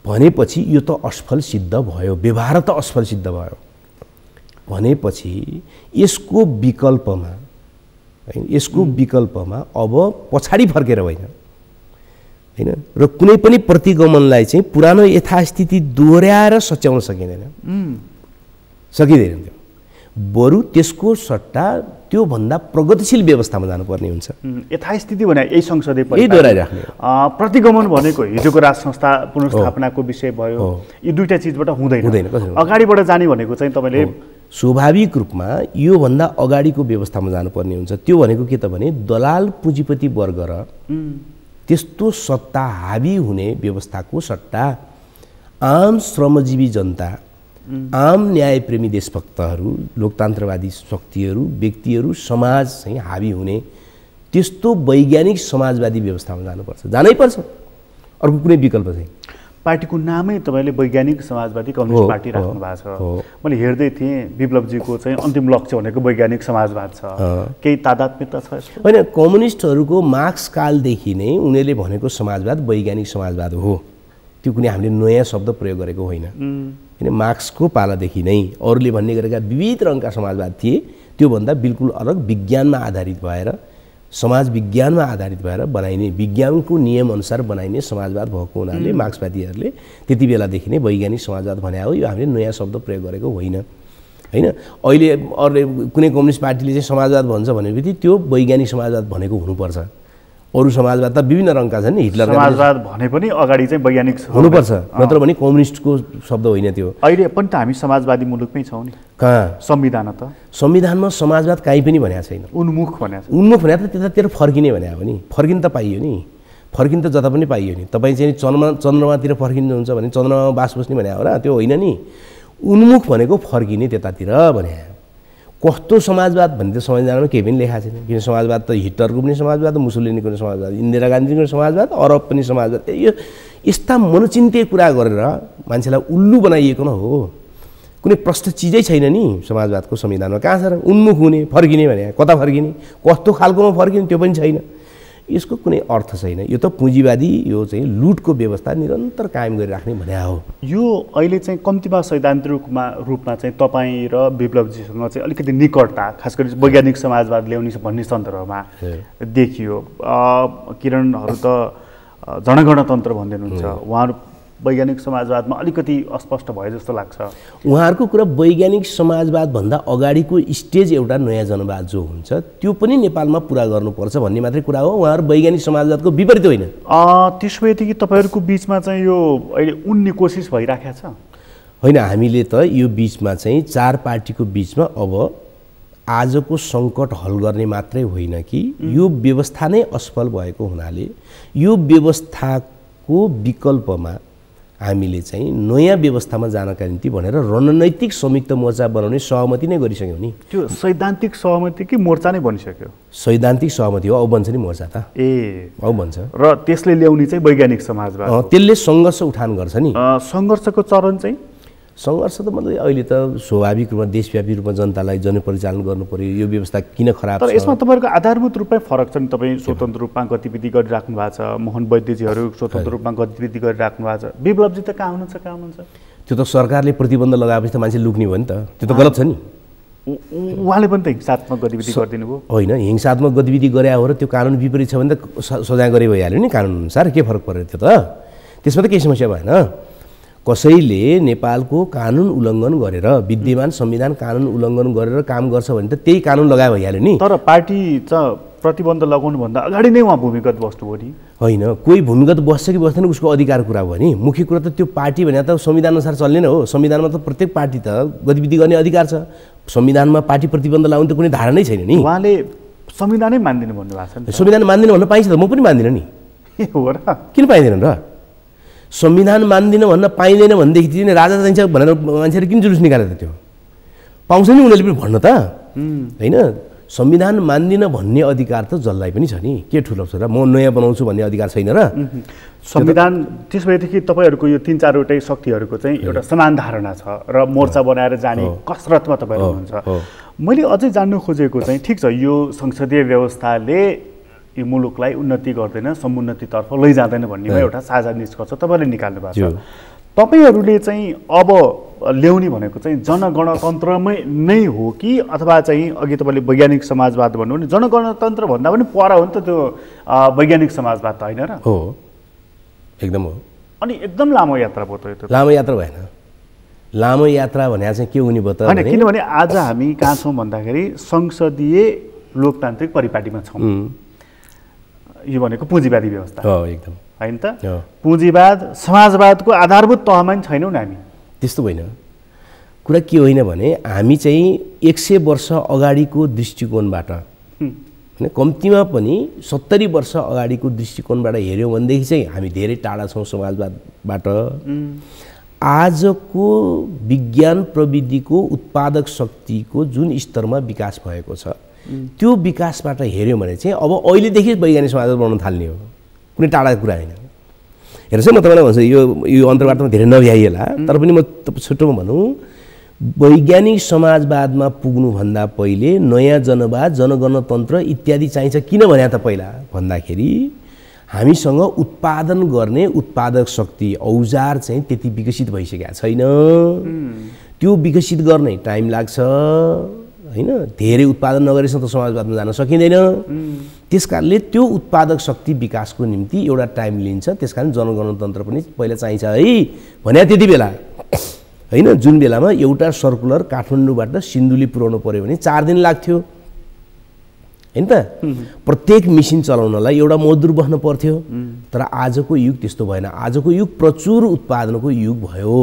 भनेपछि यो त असफल सिद्ध भयो, व्यवहार त असफल सिद्ध भयो भनेपछि यसको विकल्पमा अब पछाडि फर्केर होइन होइन र कुनै पनि प्रतिगमनलाई चाहिँ पुरानो यथास्थिति दोहोऱ्याएर सच्याउन सकिँदैन, त्यो बरु त्यसको सट्टा त्योभन्दा प्रगतिशील व्यवस्थामा जानुपर्ने हुन्छ। यथास्थिति भने यही संसदीय दोहोऱ्याइराख्ने, प्रतिगमन भनेको हिजोको राज संस्था पुनर्स्थापनाको विषय भयो, यी दुईटा चिजबाट हुँदैन। अगाडिबाट जाने भनेको चाहिँ तपाईँले स्वाभाविक रूपमा योभन्दा अगाडिको व्यवस्थामा जानुपर्ने हुन्छ। त्यो भनेको के त भने दलाल पुँजीपति वर्ग र त्यस्तो सत्ता हावी हुने व्यवस्थाको सट्टा आम श्रमजीवी जनता, आम न्यायप्रेमी देशभक्तहरू, लोकतन्त्रवादी शक्तिहरू, व्यक्तिहरू, समाज चाहिँ हावी हुने त्यस्तो वैज्ञानिक समाजवादी व्यवस्थामा जानुपर्छ, जानैपर्छ। अर्को कुनै विकल्प चाहिँ पार्टीको नामै तपाईँले वैज्ञानिक समाजवादी कम्युनिस्ट पार्टी राख्नु भएको छ। मैले हेर्दै थिएँ विप्लवजीको चाहिँ अन्तिम लक्ष्य भनेको वैज्ञानिक समाजवाद छ, केही तादात्म्यता छ यसको? होइन, कम्युनिस्टहरूको मार्क्स कालदेखि नै उनीहरूले भनेको समाजवाद वैज्ञानिक समाजवाद हो, त्यो कुनै हामीले नयाँ शब्द प्रयोग गरेको होइन। किन मार्क्सको पालादेखि नै अरूले भन्ने गरेका विविध रङका समाजवाद थिए, त्योभन्दा बिल्कुल अलग विज्ञानमा आधारित भएर, समाज विज्ञानमा आधारित भएर बनाइने, विज्ञानको नियमअनुसार बनाइने समाजवाद भएको हुनाले मार्क्सवादीहरूले त्यति बेलादेखि नै वैज्ञानिक समाजवाद भने हो। यो हामीले नयाँ शब्द प्रयोग गरेको होइन होइन। अहिले अरूले कुनै कम्युनिस्ट पार्टीले चाहिँ समाजवाद भन्छ भनेपछि त्यो वैज्ञानिक समाजवाद भनेको हुनुपर्छ, अरू समाजवाद त विभिन्न रङका छन् नि। हिटलरका समाजवाद भने पनि अगाडि चाहिँ वैज्ञानिक हुनुपर्छ, नत्र भने कम्युनिस्टको शब्द होइन त्यो। अहिले पनि त हामी समाजवादी मुलुकमै छौँ नि। कहाँ संविधान त संविधानमा समाजवाद काहीँ पनि भनेको छैन। उन्मुख भनेको छ। उन्मुख भने त त्यतातिर फर्किने भने हो नि, फर्किन त पाइयो नि, फर्किन त जता पनि पाइयो नि। तपाईँ चाहिँ चन्द्रमातिर फर्किनुहुन्छ भने चन्द्रमामा बास बस्ने भने हो र, त्यो होइन नि। उन्मुख भनेको फर्किने त्यतातिर भने। कस्तो समाजवाद भन्ने त संविधानमा केही पनि लेखाएको छैन। किन समाजवाद त हिटलरको पनि समाजवाद, मुसोलिनीको पनि समाजवाद, इन्दिरा गान्धीको समाजवाद, अरब पनि समाजवाद। यो यस्ता मनोचिन्ते कुरा गरेर मान्छेलाई उल्लु बनाइएको न हो। कुनै प्रष्ट चिजै छैन नि समाजवादको संविधानमा। कहाँ छ र उन्मुख हुने, फर्किने भने? कता फर्किने, कस्तो खालकोमा फर्किने त्यो पनि छैन। यसको कुनै अर्थ छैन। यो त पुँजीवादी, यो चाहिँ लुटको व्यवस्था निरन्तर कायम गरिराख्ने भने हो। यो अहिले चाहिँ कम्तीमा सैद्धान्तिक रूपमा चाहिँ तपाईँ र विप्लवजीसँग चाहिँ अलिकति निकटता, खास गरी वैज्ञानिक समाजवाद ल्याउने भन्ने सन्दर्भमा देखियो। किरणहरू त जनगणतन्त्र भन्दै हुनुहुन्छ, उहाँहरू वैज्ञानिक समाजवादमा अलिकति अस्पष्ट भए जस्तो लाग्छ। उहाँहरूको कुरा वैज्ञानिक समाजवादभन्दा अगाडिको स्टेज एउटा नयाँ जनवाद जो हुन्छ त्यो पनि नेपालमा पुरा गर्नुपर्छ भन्ने मात्रै कुरा हो। उहाँहरू वैज्ञानिक समाजवादको विपरीत होइन। त्यसो भएदेखि तपाईँहरूको बिचमा चाहिँ यो अहिले उन्ने कोसिस भइराखेको छ? होइन, हामीले त यो बिचमा चाहिँ चार पार्टीको बिचमा अब आजको सङ्कट हल गर्ने मात्रै होइन कि यो व्यवस्था नै असफल भएको हुनाले यो व्यवस्थाको विकल्पमा हामीले चाहिँ नयाँ व्यवस्थामा जानका निम्ति भनेर रणनैतिक संयुक्त मोर्चा बनाउने सहमति नै गरिसक्यौँ नि। त्यो सैद्धान्तिक सहमति कि मोर्चा नै बनिसक्यो? सैद्धान्तिक सहमति हो, अब बन्छ नि मोर्चा त। अब बन्छ। र त्यसले ल्याउने चाहिँ वैज्ञानिक समाजवाद, त्यसले सङ्घर्ष उठान गर्छ नि। सङ्घर्षको चरण चाहिँ सङ्घर्ष त मतलब अहिले त स्वाभाविक रूपमा देशव्यापी रूपमा जनतालाई जनपरिचालन गर्नु पर्यो। यो व्यवस्था किन खराब छ? तर यसमा तपाईँहरूको आधारभूत रूपमै फरक छ नि। तपाईँ स्वतन्त्र रूपमा गतिविधि गरिराख्नु भएको छ, मोहन वैद्यजीहरू स्वतन्त्र रूपमा गतिविधि गरिराख्नु भएको छ, विप्लवजी त कहाँ हुनुहुन्छ, कहाँ हुनुहुन्छ? त्यो त सरकारले प्रतिबन्ध लगाएपछि त मान्छे लुक्ने भयो नि त, त्यो त गलत छ नि। उहाँले पनि त हिंसात्मक गतिविधि गरिदिनु भयो। होइन, हिंसात्मक गतिविधि गरे हो र त्यो कानुन विपरीत छ भने त सजाय गरे भइहाल्यो नि कानुन अनुसार। के फरक पऱ्यो त्यो त? त्यसमा त केही समस्या भएन। कसैले नेपालको कानुन उल्लङ्घन गरेर, विद्यमान संविधान कानुन उल्लङ्घन गरेर काम गर्छ भने त त्यही कानुन लगाए भइहाल्यो नि। तर पार्टी चाहिँ प्रतिबन्ध लगाउनुभन्दा अगाडि नै उहाँ भूमिगत बस्नुभयो नि। होइन, कोही भूमिगत बस्छ कि बस्दैन उसको अधिकार कुरा भयो नि। मुख्य कुरा त त्यो पार्टी भने त संविधान अनुसार चल्ने नै हो। संविधानमा त प्रत्येक पार्टी त गतिविधि गर्ने अधिकार छ। संविधानमा पार्टी प्रतिबन्ध लगाउने त कुनै धारा नै छैन नि। उहाँले संविधानै मान्दिनँ भन्नुभएको छ नि। संविधान मान्दिनँ भन्न पाइन्छ त, म पनि मान्दिनँ नि। हो र? किन पाइँदैन र? संविधान मान्दिनँ भन्न पाइँदैन भनेदेखि चाहिँ राजा चाहिन्छ भनेर मान्छेले किन जुलुस निकालेर त्यो पाउँछ नि उनीहरूले पनि भन्न त होइन। संविधान मान्दिनँ भन्ने अधिकार त जसलाई पनि छ नि। के ठुलो छ र? म नयाँ बनाउँछु भन्ने अधिकार छैन र? संविधान त्यस भएदेखि तपाईँहरूको यो 3-4वटै शक्तिहरूको चाहिँ एउटा समान धारणा छ र मोर्चा बनाएर जाने कसरतमा तपाईँहरू हुनुहुन्छ। मैले अझै जान्नु खोजेको चाहिँ ठिक छ, यो संसदीय व्यवस्थाले यो मुलुकलाई उन्नति गर्दैन, समुन्नतितर्फ लैजाँदैन भन्नेमा एउटा साझा निष्कर्ष तपाईँले निकाल्नु भएको छ। तपाईँहरूले चाहिँ अब ल्याउने भनेको चाहिँ जनगणतन्त्रमै नै हो कि अथवा चाहिँ अघि तपाईँले वैज्ञानिक समाजवाद भन्नुभयो नि, जनगणतन्त्र भन्दा पनि पर हो नि त त्यो वैज्ञानिक समाजवाद त होइन र? हो, एकदम हो। अनि एकदम लामो यात्रा भयो त। लामो यात्रा भएन। लामो यात्रा भने चाहिँ के हुने भयो त? होइन, किनभने आज हामी कहाँ छौँ भन्दाखेरि संसदीय लोकतान्त्रिक परिपाटीमा छौँ। यो भनेको पुँजीवादी व्यवस्था हो एकदम, होइन त? पुँजीवाद समाजवादको आधारभूत तहमा नि छैनौँ नि हामी। त्यस्तो होइन। कुरा के होइन भने हामी चाहिँ 100 वर्ष अगाडिको दृष्टिकोणबाट होइन, कम्तीमा पनि 70 वर्ष अगाडिको दृष्टिकोणबाट हेऱ्यौँ भनेदेखि चाहिँ हामी धेरै टाढा छौँ समाजवादबाट। आजको विज्ञान प्रविधिको उत्पादक शक्तिको जुन स्तरमा विकास भएको छ त्यो विकासबाट हेऱ्यौँ भने चाहिँ अब अहिलेदेखि वैज्ञानिक समाजवाद बनाउन थाल्ने हो, कुनै टाढाको कुरा होइन। हेर्नुहोस् है, म तपाईँलाई भन्छु, यो अन्तर्वार्तामा धेरै नभ्याइएला, तर पनि म छुट्टोमा भनौँ, वैज्ञानिक समाजवादमा पुग्नुभन्दा पहिले नयाँ जनवाद, जनगणतन्त्र इत्यादि चाहिन्छ। किन भने त पहिला भन्दाखेरि हामीसँग उत्पादन गर्ने उत्पादक शक्ति औजार चाहिँ त्यति विकसित भइसकेको छैन। त्यो विकसित गर्ने टाइम लाग्छ होइन। धेरै उत्पादन नगरेसम्म त समाजवादमा जान सकिँदैन। त्यसकारणले त्यो उत्पादक शक्ति विकासको निम्ति एउटा टाइम लिन्छ। त्यसकारण जनगणतन्त्र पनि पहिला चाहिन्छ है भने त्यति बेला होइन, जुन बेलामा एउटा सर्कुलर काठमाडौँबाट सिन्धुली पुर्याउनु पर्यो भने 4 दिन लाग्थ्यो हैन त? प्रत्येक मेसिन चलाउनलाई एउटा मजदुर बस्न पर्थ्यो। तर आजको युग त्यस्तो भएन। आजको युग प्रचुर उत्पादनको युग भयो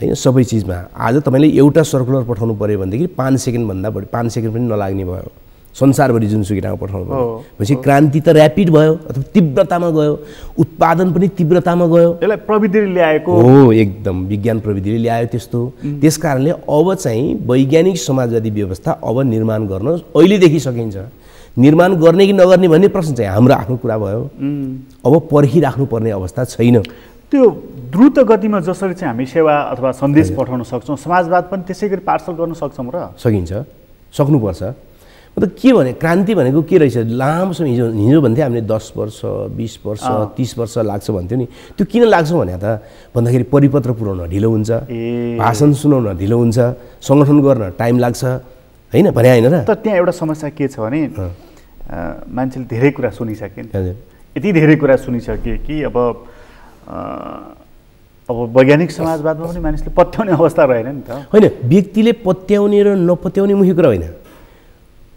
हैन सबै चिजमा। आज तपाईले एउटा सर्कुलर पठाउनु पर्यो भनेदेखि 5 सेकेन्ड भन्दा बढी 5 सेकेन्ड पनि नलाग्ने भयो संसारभरि जुनसुकै ठाउँमा पठाउनु पर्यो। भनेपछि क्रान्ति त र्यापिड भयो अथवा तीव्रतामा गयो, उत्पादन पनि तीव्रतामा गयो। यसलाई प्रविधिले ल्याएको हो, एकदम विज्ञान प्रविधिले ल्यायो त्यस्तो। त्यसकारणले अब चाहिँ वैज्ञानिक समाजवादी व्यवस्था अब निर्माण गर्न अहिलेदेखि सकिन्छ। निर्माण गर्ने कि नगर्ने भन्ने प्रश्न चाहिँ हाम्रो आफ्नो कुरा भयो। अब पर्खिराख्नुपर्ने अवस्था छैन। त्यो द्रुत गतिमा जसरी चाहिँ हामी सेवा अथवा सन्देश पठाउन सक्छौँ, समाजवाद पनि त्यसै गरी पार्सल गर्न सक्छौँ र? सकिन्छ, सक्नुपर्छ। मतलब के भने क्रान्ति भनेको के रहेछ? लामो समय हिजो भन्थ्यो हामीले 10 वर्ष 20 वर्ष 30 वर्ष लाग्छ भन्थ्यो नि। त्यो किन लाग्छ भने त भन्दाखेरि परिपत्र पुर्याउन ढिलो हुन्छ, भाषण सुनाउन ढिलो हुन्छ, सङ्गठन गर्न टाइम लाग्छ हैन भने हैन र? तर त्यहाँ एउटा समस्या के छ भने मान्छेले धेरै कुरा सुनिसके, यति धेरै कुरा सुनिसके कि अब वैज्ञानिक समाजवादमा पनि मानिसले पत्याउने अवस्था रहेन नि त। होइन, व्यक्तिले पत्याउने र नपत्याउने मुख्य कुरा होइन,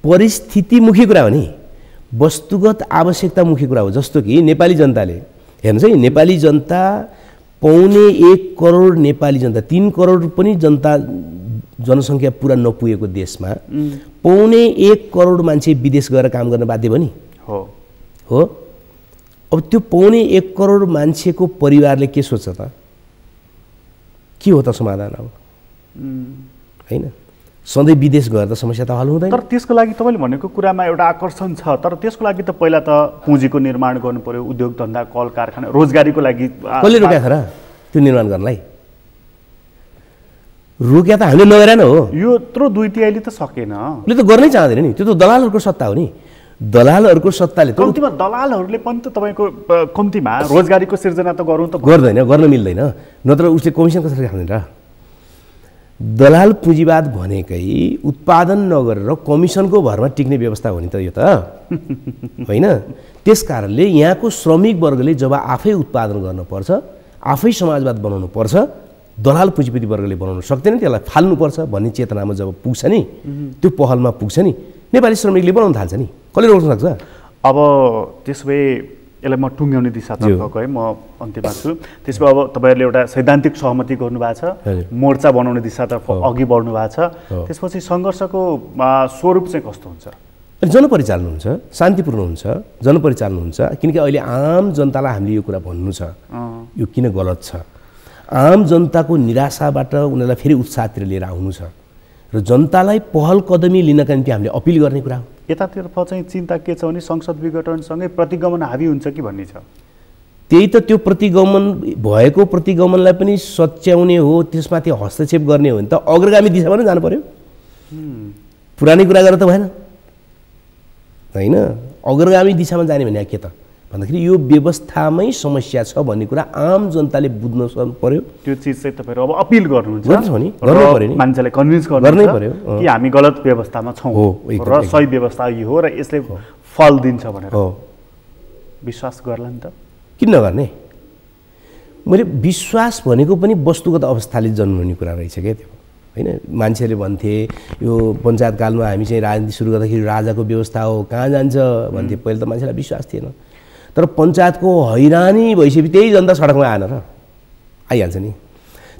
परिस्थितिमुखी कुरा हो नि, वस्तुगत आवश्यकतामुखी कुरा हो। जस्तो कि नेपाली जनताले हेर्नुहोस् है, नेपाली जनता 1.25 करोड नेपाली जनता, 3 करोड पनि जनता जनसङ्ख्या पुरा नपुगेको देशमा 1.25 करोड मान्छे विदेश गएर काम गर्न बाध्य भयो नि। हो अब त्यो 1.25 करोड मान्छेको परिवारले के सोच्छ त? के हो त समाधान अब? हैन, सधैँ विदेश गएर त समस्या त हल हुँदैन। तर त्यसको लागि तपाईँले भनेको कुरामा एउटा आकर्षण छ। तर त्यसको लागि त पहिला त पुँजीको निर्माण गर्नु पर्यो, उद्योग धन्दा, कल कारखाना, रोजगारीको लागि। कसले रोकेको छ र त्यो निर्माण गर्नलाई? रोक्या त हामीले नगरेन हो। यो यत्रो 2/3 त सकेन। उसले त गर्नै चाहँदैन नि, त्यो त दलालहरूको सत्ता हो नि। दलालहरूको सत्ताले त कम्तीमा दलालहरूले पनि त तपाईँको कम्तीमा रोजगारीको सिर्जना त गरौँ त गर्दैन, गर्न मिल्दैन। नत्र उसले कमिसन कसरी खाँदैन र? दलाल पुँजीवाद भनेकै उत्पादन नगरेर कमिसनको भरमा टिक्ने व्यवस्था हो नि त यो त होइन? त्यसकारणले यहाँको श्रमिक वर्गले जब आफै उत्पादन गर्नुपर्छ, आफै समाजवाद बनाउनु पर्छ, दलाल पुँजीपति वर्गले बनाउन सक्दैन, त्यसलाई फाल्नुपर्छ भन्ने चेतनामा जब पुग्छ नि, त्यो पहलमा पुग्छ नि, नेपाली श्रमिकले बनाउन थाल्छ नि। कसले रोक्न सक्छ? अब त्यसो भए यसलाई म टुङ्ग्याउने दिशातर्फ गएँ, म अन्त्यमा छु। त्यसो भए अब तपाईँहरूले एउटा सैद्धान्तिक सहमति गर्नुभएको छ, मोर्चा बनाउने दिशातर्फ अघि बढ्नु भएको छ। त्यसपछि सङ्घर्षको स्वरूप चाहिँ कस्तो हुन्छ? जनपरिचालन हुन्छ, शान्तिपूर्ण हुन्छ, जनपरिचालन हुन्छ। किनकि अहिले आम जनतालाई हामीले यो कुरा भन्नु छ, यो किन गलत छ। आम जनताको निराशाबाट उनीहरूलाई फेरि उत्साहतिर लिएर आउनु छ र जनतालाई पहल कदमी लिनका निम्ति हामीले अपिल गर्ने कुरा हो। यतातर्फ चाहिँ चिन्ता के छ भने संसद विघटनसँगै प्रतिगमन हावी हुन्छ कि भन्ने छ। त्यही त, त्यो प्रतिगमन भएको प्रतिगमनलाई पनि सच्याउने हो, त्यसमाथि हस्तक्षेप गर्ने हो भने त अग्रगामी दिशामा नै जानु पर्यो। पुरानै कुरा गरेर त भएन होइन। अग्रगामी दिशामा जाने भने के त भन्दाखेरि यो व्यवस्थामै समस्या छ भन्ने कुरा आम जनताले बुझ्न पर्यो। त्यो चिज चाहिँ तपाईँहरू अब अपिल गर्नुहुन्छ नि, गर्नै पर्यो नि, मान्छेलाई कन्भिन्स गर्नै पर्यो कि हामी गलत व्यवस्थामा छौँ र सही व्यवस्था यो हो र यसले फल दिन्छ भनेर विश्वास गर्ला नि त। किन नगर्ने? मैले विश्वास भनेको पनि वस्तुगत अवस्थाले जन्मने कुरा रहेछ क्या त्यो होइन। मान्छेले भन्थे यो पञ्चायत कालमा हामी चाहिँ राजनीति सुरु गर्दाखेरि राजाको व्यवस्था हो, कहाँ जान्छ भन्थे। पहिले त मान्छेलाई विश्वास थिएन, तर पञ्चायतको हैरानी भइसकेपछि त्यही जनता सडकमा आएन र आइहाल्छ नि।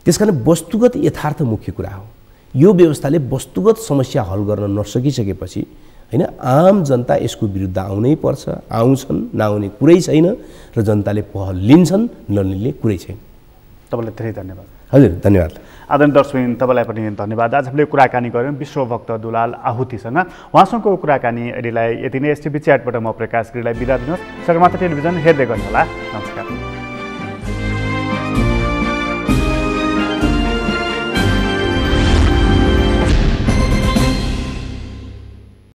त्यसकारण वस्तुगत यथार्थ मुख्य कुरा हो। यो व्यवस्थाले वस्तुगत समस्या हल गर्न नसकिसकेपछि होइन आम जनता यसको विरुद्ध आउनै पर्छ। आउँछन्, नआउने कुरै छैन र जनताले पहल लिन्छन्, नलिने कुरै छैन। तपाईँलाई धेरै धन्यवाद। हजुर, धन्यवाद। आदरणीय दर्शकवृन्द, तपाईँलाई पनि धन्यवाद। आज हामीले कुराकानी गऱ्यौँ विश्वभक्त दुलाल आहुतिसँग। उहाँसँगको कुराकानी अहिलेलाई यति नै। एसटिभी च्याटबाट म प्रकाश गिरीलाई बिदा दिनुहोस्। सगरमाथा टेलिभिजन हेर्दै गर्नुहोला। नमस्कार।